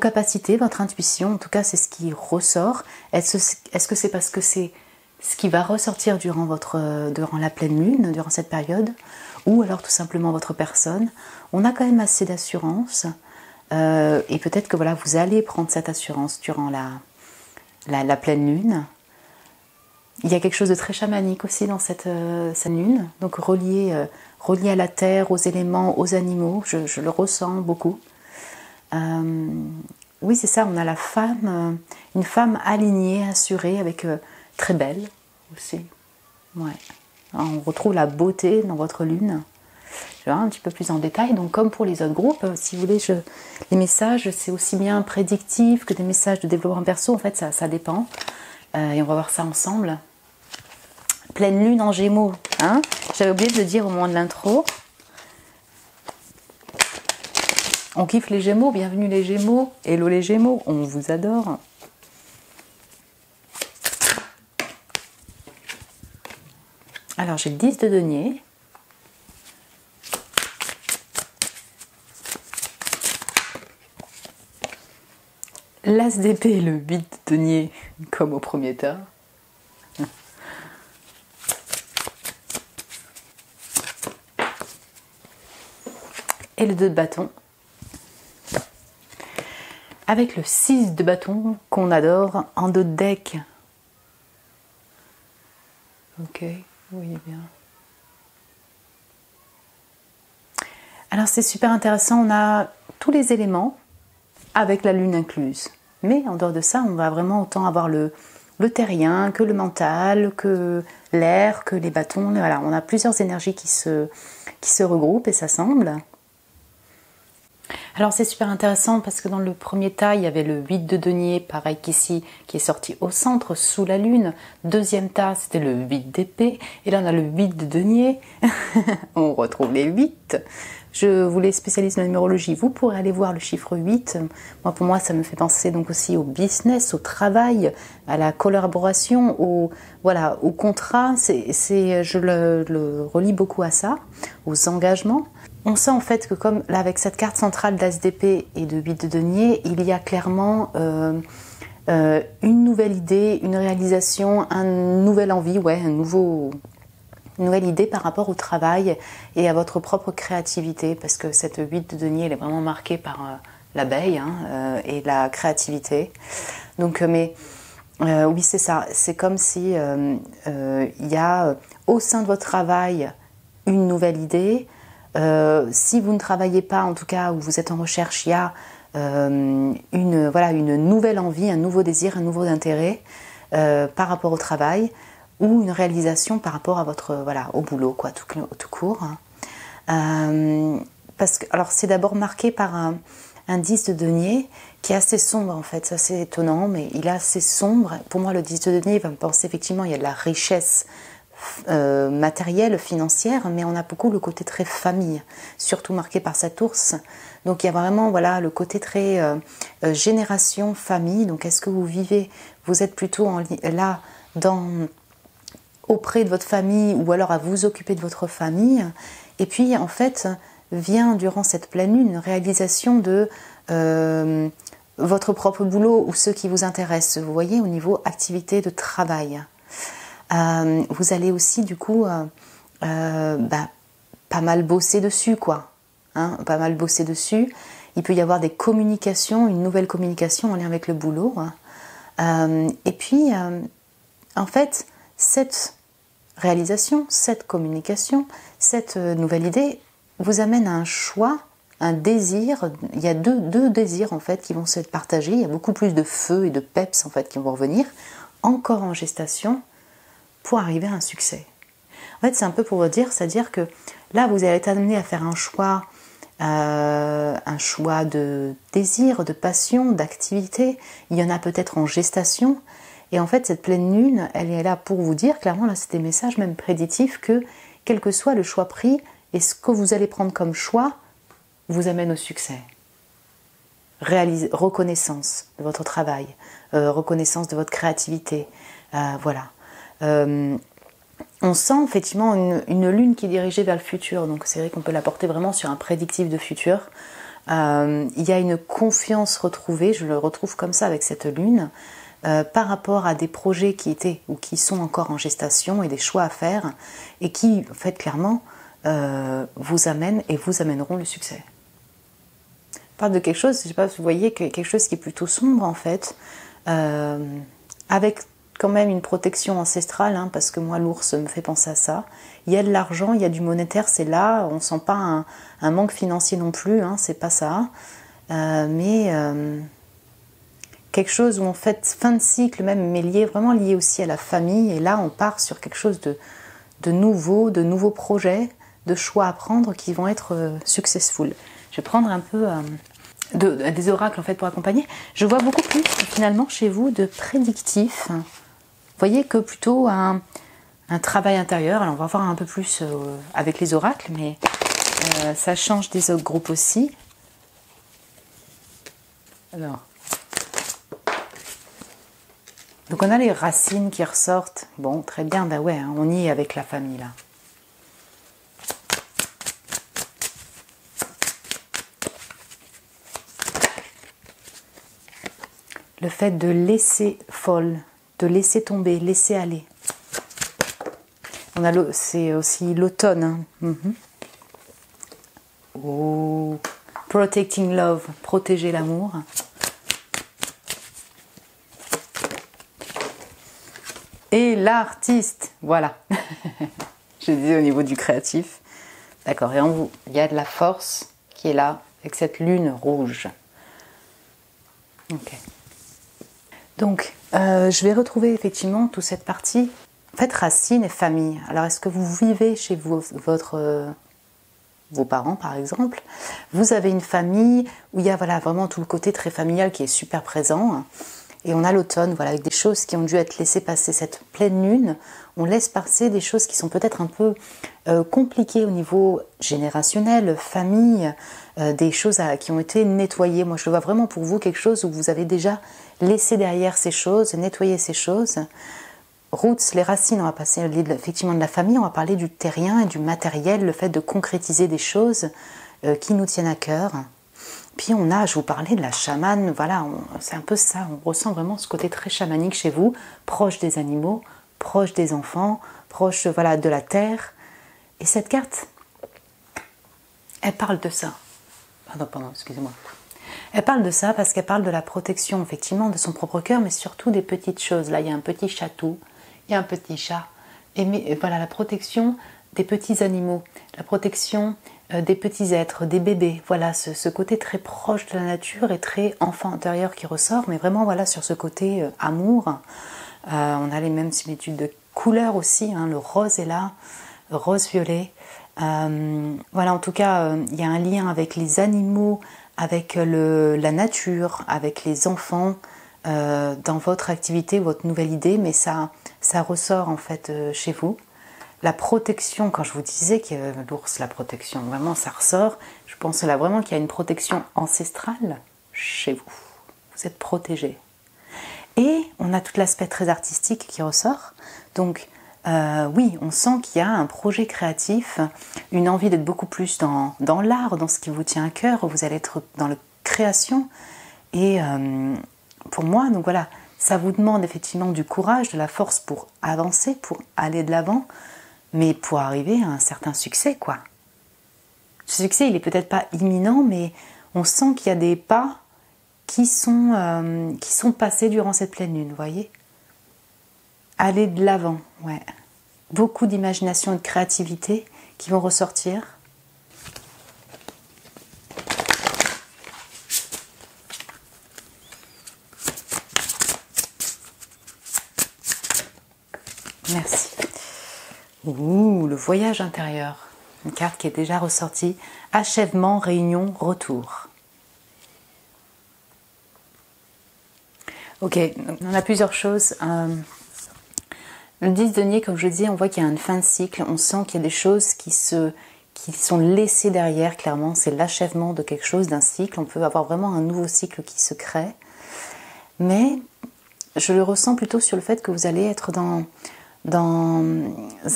capacités, votre intuition. En tout cas, c'est ce qui ressort. Est-ce que c'est parce que c'est ce qui va ressortir durant la pleine lune, durant cette période, ou alors tout simplement votre personne? On a quand même assez d'assurance et peut-être que voilà, vous allez prendre cette assurance durant la pleine lune. Il y a quelque chose de très chamanique aussi dans cette lune, donc relié à la terre, aux éléments, aux animaux, je le ressens beaucoup. Oui, c'est ça, on a la femme, une femme alignée, assurée, avec très belle aussi. Ouais. Alors, on retrouve la beauté dans votre lune. Je vais voir un petit peu plus en détail. Donc, comme pour les autres groupes, si vous voulez, les messages, c'est aussi bien prédictif que des messages de développement perso. En fait, ça dépend. Et on va voir ça ensemble. Pleine lune en Gémeaux. J'avais oublié de le dire au moment de l'intro. On kiffe les Gémeaux, bienvenue les Gémeaux. Hello les Gémeaux, on vous adore. Alors j'ai le 10 de denier. L'As d'épée et le 8 de denier, comme au premier tas. Et le 2 de bâton. Avec le 6 de bâton qu'on adore en dos de deck. Ok, oui, bien. Alors c'est super intéressant, on a tous les éléments avec la lune incluse. Mais en dehors de ça, on va vraiment autant avoir le terrien, que le mental, que l'air, que les bâtons. Voilà, on a plusieurs énergies qui se regroupent et s'assemblent. Alors c'est super intéressant parce que dans le premier tas, il y avait le 8 de denier, pareil qu'ici, qui est sorti au centre, sous la lune. Deuxième tas, c'était le 8 d'épée. Et là, on a le 8 de denier. On retrouve les 8. Je voulais spécialiste de la numérologie. Vous pourrez aller voir le chiffre 8. Moi, pour moi, ça me fait penser donc aussi au business, au travail, à la collaboration, au contrat. Je le relie beaucoup à ça, aux engagements. On sent en fait que comme là avec cette carte centrale d'As d'épée et de 8 de denier, il y a clairement une nouvelle idée, une réalisation, une nouvelle envie, une nouvelle idée par rapport au travail et à votre propre créativité, parce que cette 8 de denier, elle est vraiment marquée par l'abeille et la créativité. Donc, oui, c'est ça. C'est comme si il y a au sein de votre travail une nouvelle idée. Si vous ne travaillez pas, en tout cas, ou vous êtes en recherche, il y a une nouvelle envie, un nouveau désir, un nouveau intérêt par rapport au travail, ou une réalisation par rapport à votre au boulot, quoi, tout court. Parce que alors c'est d'abord marqué par un 10 de denier qui est assez sombre en fait, c'est assez étonnant, mais il est assez sombre. Pour moi, le 10 de denier, il va me penser effectivement, il y a de la richesse matérielle, financière, mais on a beaucoup le côté très famille, surtout marqué par cet ours. Donc il y a vraiment le côté très génération, famille. Donc est-ce que vous vivez, vous êtes plutôt auprès de votre famille ou alors à vous occuper de votre famille, et puis en fait vient durant cette pleine lune une réalisation de votre propre boulot ou ce qui vous intéresse, vous voyez, au niveau activité de travail. Vous allez aussi du coup pas mal bosser dessus, quoi. Pas mal bosser dessus. Il peut y avoir des communications, une nouvelle communication en lien avec le boulot. Et puis, en fait, cette réalisation, cette communication, cette nouvelle idée vous amène à un choix, un désir. Il y a deux désirs en fait qui vont se partager. Il y a beaucoup plus de feu et de peps en fait qui vont revenir, encore en gestation, pour arriver à un succès. En fait, c'est un peu pour vous dire, c'est-à-dire que là, vous allez être amené à faire un choix de désir, de passion, d'activité. Il y en a peut-être en gestation. Et en fait, cette pleine lune, elle est là pour vous dire, clairement, là, c'est des messages même prédictifs que, quel que soit le choix pris, et ce que vous allez prendre comme choix, vous amène au succès. Reconnaissance de votre travail, reconnaissance de votre créativité, on sent effectivement une lune qui est dirigée vers le futur, donc c'est vrai qu'on peut la porter vraiment sur un prédictif de futur. Il y a une confiance retrouvée, je le retrouve comme ça avec cette lune, par rapport à des projets qui étaient ou qui sont encore en gestation et des choix à faire, et qui, en fait, clairement, vous amènent et vous amèneront le succès. Je parle de quelque chose, je ne sais pas si vous voyez, quelque chose qui est plutôt sombre en fait, avec quand même une protection ancestrale, parce que moi l'ours me fait penser à ça. Il y a de l'argent, il y a du monétaire, c'est là, on ne sent pas un manque financier non plus, c'est pas ça, mais quelque chose où en fait fin de cycle même, mais vraiment lié aussi à la famille, et là on part sur quelque chose de nouveaux projets, de choix à prendre qui vont être successful. Je vais prendre un peu des oracles en fait pour accompagner. Je vois beaucoup plus finalement chez vous de prédictifs. Vous voyez que plutôt un travail intérieur. Alors on va voir un peu plus avec les oracles, mais ça change des autres groupes aussi. Alors. Donc on a les racines qui ressortent. Bon, très bien, bah ouais, on y est avec la famille là. Le fait de laisser folle, de laisser tomber, laisser aller. C'est aussi l'automne. Hein. Oh. Protecting love, protéger l'amour. Et l'artiste, voilà. Je disais au niveau du créatif. D'accord, et en vous, il y a de la force qui est là, avec cette lune rouge. Ok. Donc, je vais retrouver effectivement toute cette partie, en fait, racines et famille. Alors, est-ce que vous vivez chez vous, vos parents, par exemple? Vous avez une famille où il y a voilà, vraiment tout le côté très familial qui est super présent. Et on a l'automne, voilà, avec des choses qui ont dû être laissées passer cette pleine lune. On laisse passer des choses qui sont peut-être un peu compliquées au niveau générationnel, famille, des choses qui ont été nettoyées. Moi, je le vois vraiment pour vous, quelque chose où vous avez déjà laissé derrière ces choses, nettoyé ces choses. Roots, les racines, on va passer effectivement de la famille, on va parler du terrien et du matériel, le fait de concrétiser des choses qui nous tiennent à cœur. Puis on a, je vous parlais de la chamane, voilà, c'est un peu ça, on ressent vraiment ce côté très chamanique chez vous, proche des animaux, proche des enfants, proche voilà, de la terre. Et cette carte, elle parle de ça. Pardon, excusez-moi. Elle parle de ça parce qu'elle parle de la protection, effectivement, de son propre cœur, mais surtout des petites choses. Là, il y a un petit chatou, il y a un petit chat. Et voilà, la protection des petits animaux, la protection des petits êtres, des bébés. Voilà, ce côté très proche de la nature et très enfant intérieur qui ressort, mais vraiment, voilà, sur ce côté amour. On a les mêmes similitudes de couleurs aussi, hein, le rose est là, rose-violet. Voilà, en tout cas, il y a un lien avec les animaux, avec la nature, avec les enfants, dans votre activité, votre nouvelle idée, mais ça ressort en fait chez vous. La protection, quand je vous disais que l'ours, la protection, vraiment ça ressort, je pense là vraiment qu'il y a une protection ancestrale chez vous. Vous êtes protégé. Et on a tout l'aspect très artistique qui ressort, donc oui, on sent qu'il y a un projet créatif, une envie d'être beaucoup plus dans l'art, dans ce qui vous tient à cœur, vous allez être dans la création. Et pour moi, donc voilà, ça vous demande effectivement du courage, de la force pour avancer, pour aller de l'avant, mais pour arriver à un certain succès, quoi. Ce succès, il est peut-être pas imminent, mais on sent qu'il y a des pas qui sont passés durant cette pleine lune, vous voyez ? Aller de l'avant, ouais. Beaucoup d'imagination et de créativité qui vont ressortir. Merci. Ouh, le voyage intérieur. Une carte qui est déjà ressortie. Achèvement, réunion, retour. Ok, on a plusieurs choses. Le 10 denier, comme je disais, on voit qu'il y a une fin de cycle. On sent qu'il y a des choses qui sont laissées derrière, clairement. C'est l'achèvement de quelque chose, d'un cycle. On peut avoir vraiment un nouveau cycle qui se crée. Mais je le ressens plutôt sur le fait que vous allez être dans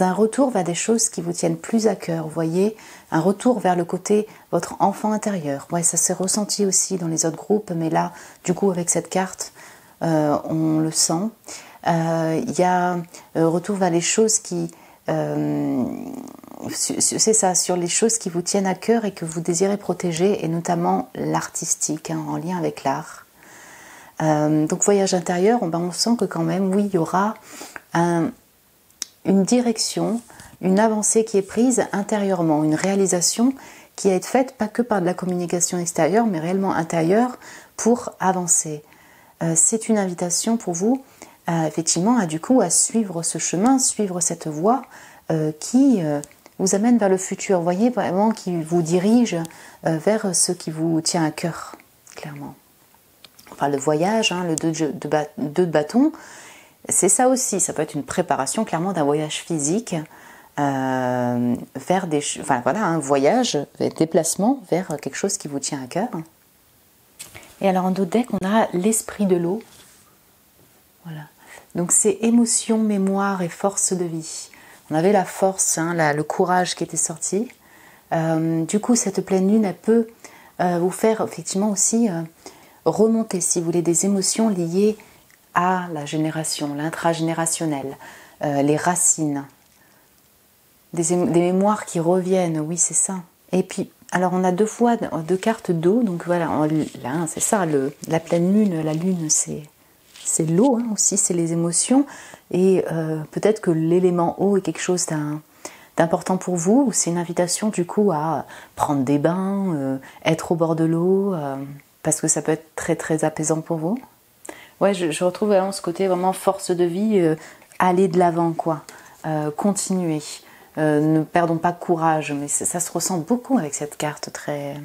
un retour vers des choses qui vous tiennent plus à cœur, vous voyez, un retour vers le côté votre enfant intérieur. Ouais, ça s'est ressenti aussi dans les autres groupes, mais là, du coup, avec cette carte, on le sent. Il y a retour vers les choses qui... c'est ça, sur les choses qui vous tiennent à cœur et que vous désirez protéger, et notamment l'artistique, hein, en lien avec l'art. Donc voyage intérieur, on sent que quand même, oui, il y aura une direction, une avancée qui est prise intérieurement, une réalisation qui va être faite pas que par de la communication extérieure, mais réellement intérieure pour avancer. C'est une invitation pour vous, effectivement, à suivre ce chemin, suivre cette voie qui vous amène vers le futur. Vous voyez, vraiment, qui vous dirige vers ce qui vous tient à cœur, clairement. On parle de voyage, hein, le 2 de bâton. C'est ça aussi, ça peut être une préparation clairement d'un voyage physique vers un voyage, un déplacement vers quelque chose qui vous tient à cœur. Et alors en dos de deck, on a l'esprit de l'eau. Voilà. Donc c'est émotion, mémoire et force de vie. On avait la force, hein, le courage qui était sorti. Du coup, cette pleine lune, elle peut vous faire effectivement aussi remonter, si vous voulez, des émotions liées à la génération, l'intragénérationnel, les racines, des mémoires qui reviennent, oui, c'est ça. Et puis, alors on a deux cartes d'eau, donc voilà, là, c'est ça, la pleine lune, la lune, c'est l'eau, hein, aussi, c'est les émotions, et peut-être que l'élément eau est quelque chose d'important pour vous, ou c'est une invitation du coup à prendre des bains, être au bord de l'eau, parce que ça peut être très très apaisant pour vous. Ouais, je retrouve vraiment ce côté vraiment force de vie, aller de l'avant, quoi, continuer. Ne perdons pas courage, mais ça se ressent beaucoup avec cette carte très...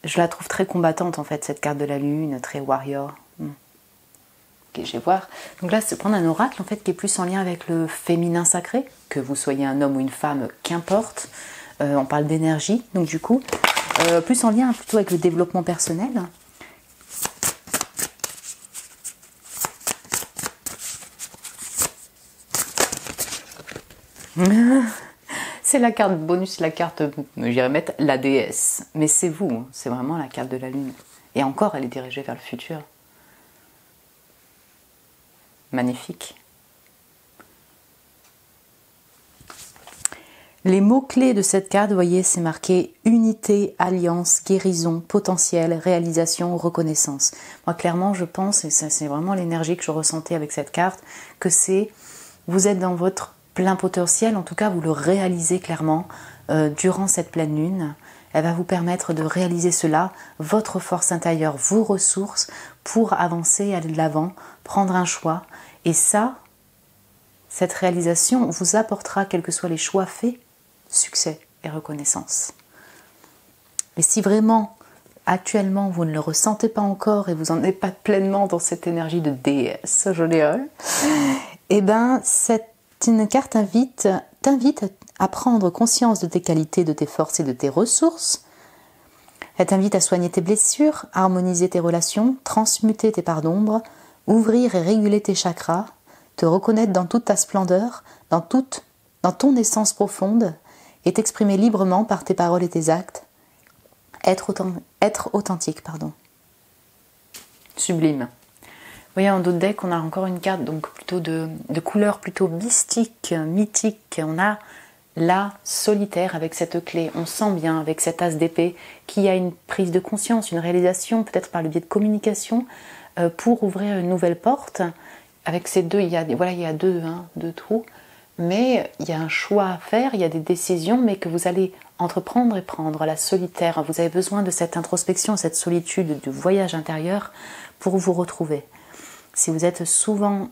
Je la trouve très combattante en fait, cette carte de la lune, très warrior. Ok, je vais voir. Donc là, c'est prendre un oracle en fait qui est plus en lien avec le féminin sacré, que vous soyez un homme ou une femme, qu'importe. On parle d'énergie, donc du coup, plus en lien plutôt avec le développement personnel. C'est la carte bonus, la carte, j'irais mettre la déesse. Mais c'est vous, hein, c'est vraiment la carte de la lune. Et encore, elle est dirigée vers le futur. Magnifique. Les mots-clés de cette carte, vous voyez, c'est marqué unité, alliance, guérison, potentiel, réalisation, reconnaissance. Moi, clairement, je pense, et ça, c'est vraiment l'énergie que je ressentais avec cette carte, que c'est, vous êtes dans votre plein potentiel, en tout cas, vous le réalisez clairement durant cette pleine lune. Elle va vous permettre de réaliser cela, votre force intérieure, vos ressources pour avancer, aller de l'avant, prendre un choix. Et ça, cette réalisation vous apportera, quels que soient les choix faits, succès et reconnaissance. Et si vraiment, actuellement, vous ne le ressentez pas encore et vous n'en êtes pas pleinement dans cette énergie de déesse, eh bien, cette carte t'invite à prendre conscience de tes qualités, de tes forces et de tes ressources. Elle t'invite à soigner tes blessures, à harmoniser tes relations, transmuter tes parts d'ombre, ouvrir et réguler tes chakras, te reconnaître dans toute ta splendeur, dans ton essence profonde, et t'exprimer librement par tes paroles et tes actes. Être authentique, pardon. Sublime. Vous voyez, en dos de deck, on a encore une carte donc plutôt de couleur plutôt mystique, mythique. On a la solitaire avec cette clé. On sent bien avec cet as d'épée qu'il y a une prise de conscience, une réalisation, peut-être par le biais de communication, pour ouvrir une nouvelle porte. Avec ces deux, il y a deux trous. Mais il y a un choix à faire, il y a des décisions, mais que vous allez entreprendre et prendre. La solitaire, vous avez besoin de cette introspection, cette solitude, du voyage intérieur pour vous retrouver. Si vous êtes souvent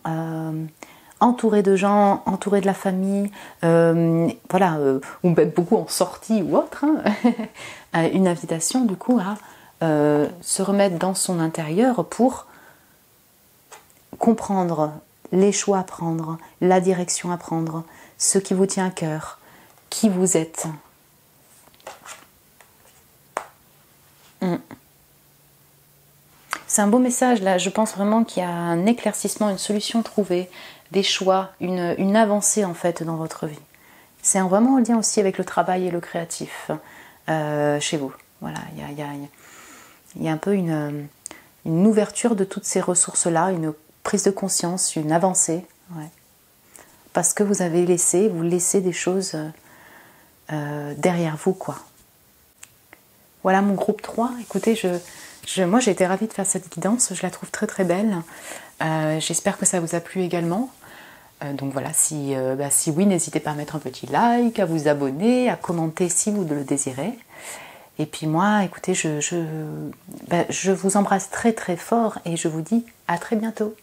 entouré de gens, entouré de la famille, ou même beaucoup en sortie ou autre, hein, une invitation du coup à se remettre dans son intérieur pour comprendre les choix à prendre, la direction à prendre, ce qui vous tient à cœur, qui vous êtes. C'est un beau message là, je pense vraiment qu'il y a un éclaircissement, une solution trouvée, des choix, une avancée en fait dans votre vie. C'est vraiment en lien aussi avec le travail et le créatif chez vous. Voilà, il y a un peu une ouverture de toutes ces ressources-là, une prise de conscience, une avancée, ouais. Parce que vous laissez des choses derrière vous, quoi. Voilà mon groupe 3. Écoutez, moi j'ai été ravie de faire cette guidance, je la trouve très très belle. J'espère que ça vous a plu également. Donc voilà, si oui, n'hésitez pas à mettre un petit like, à vous abonner, à commenter si vous le désirez. Et puis moi, écoutez, je vous embrasse très très fort et je vous dis à très bientôt.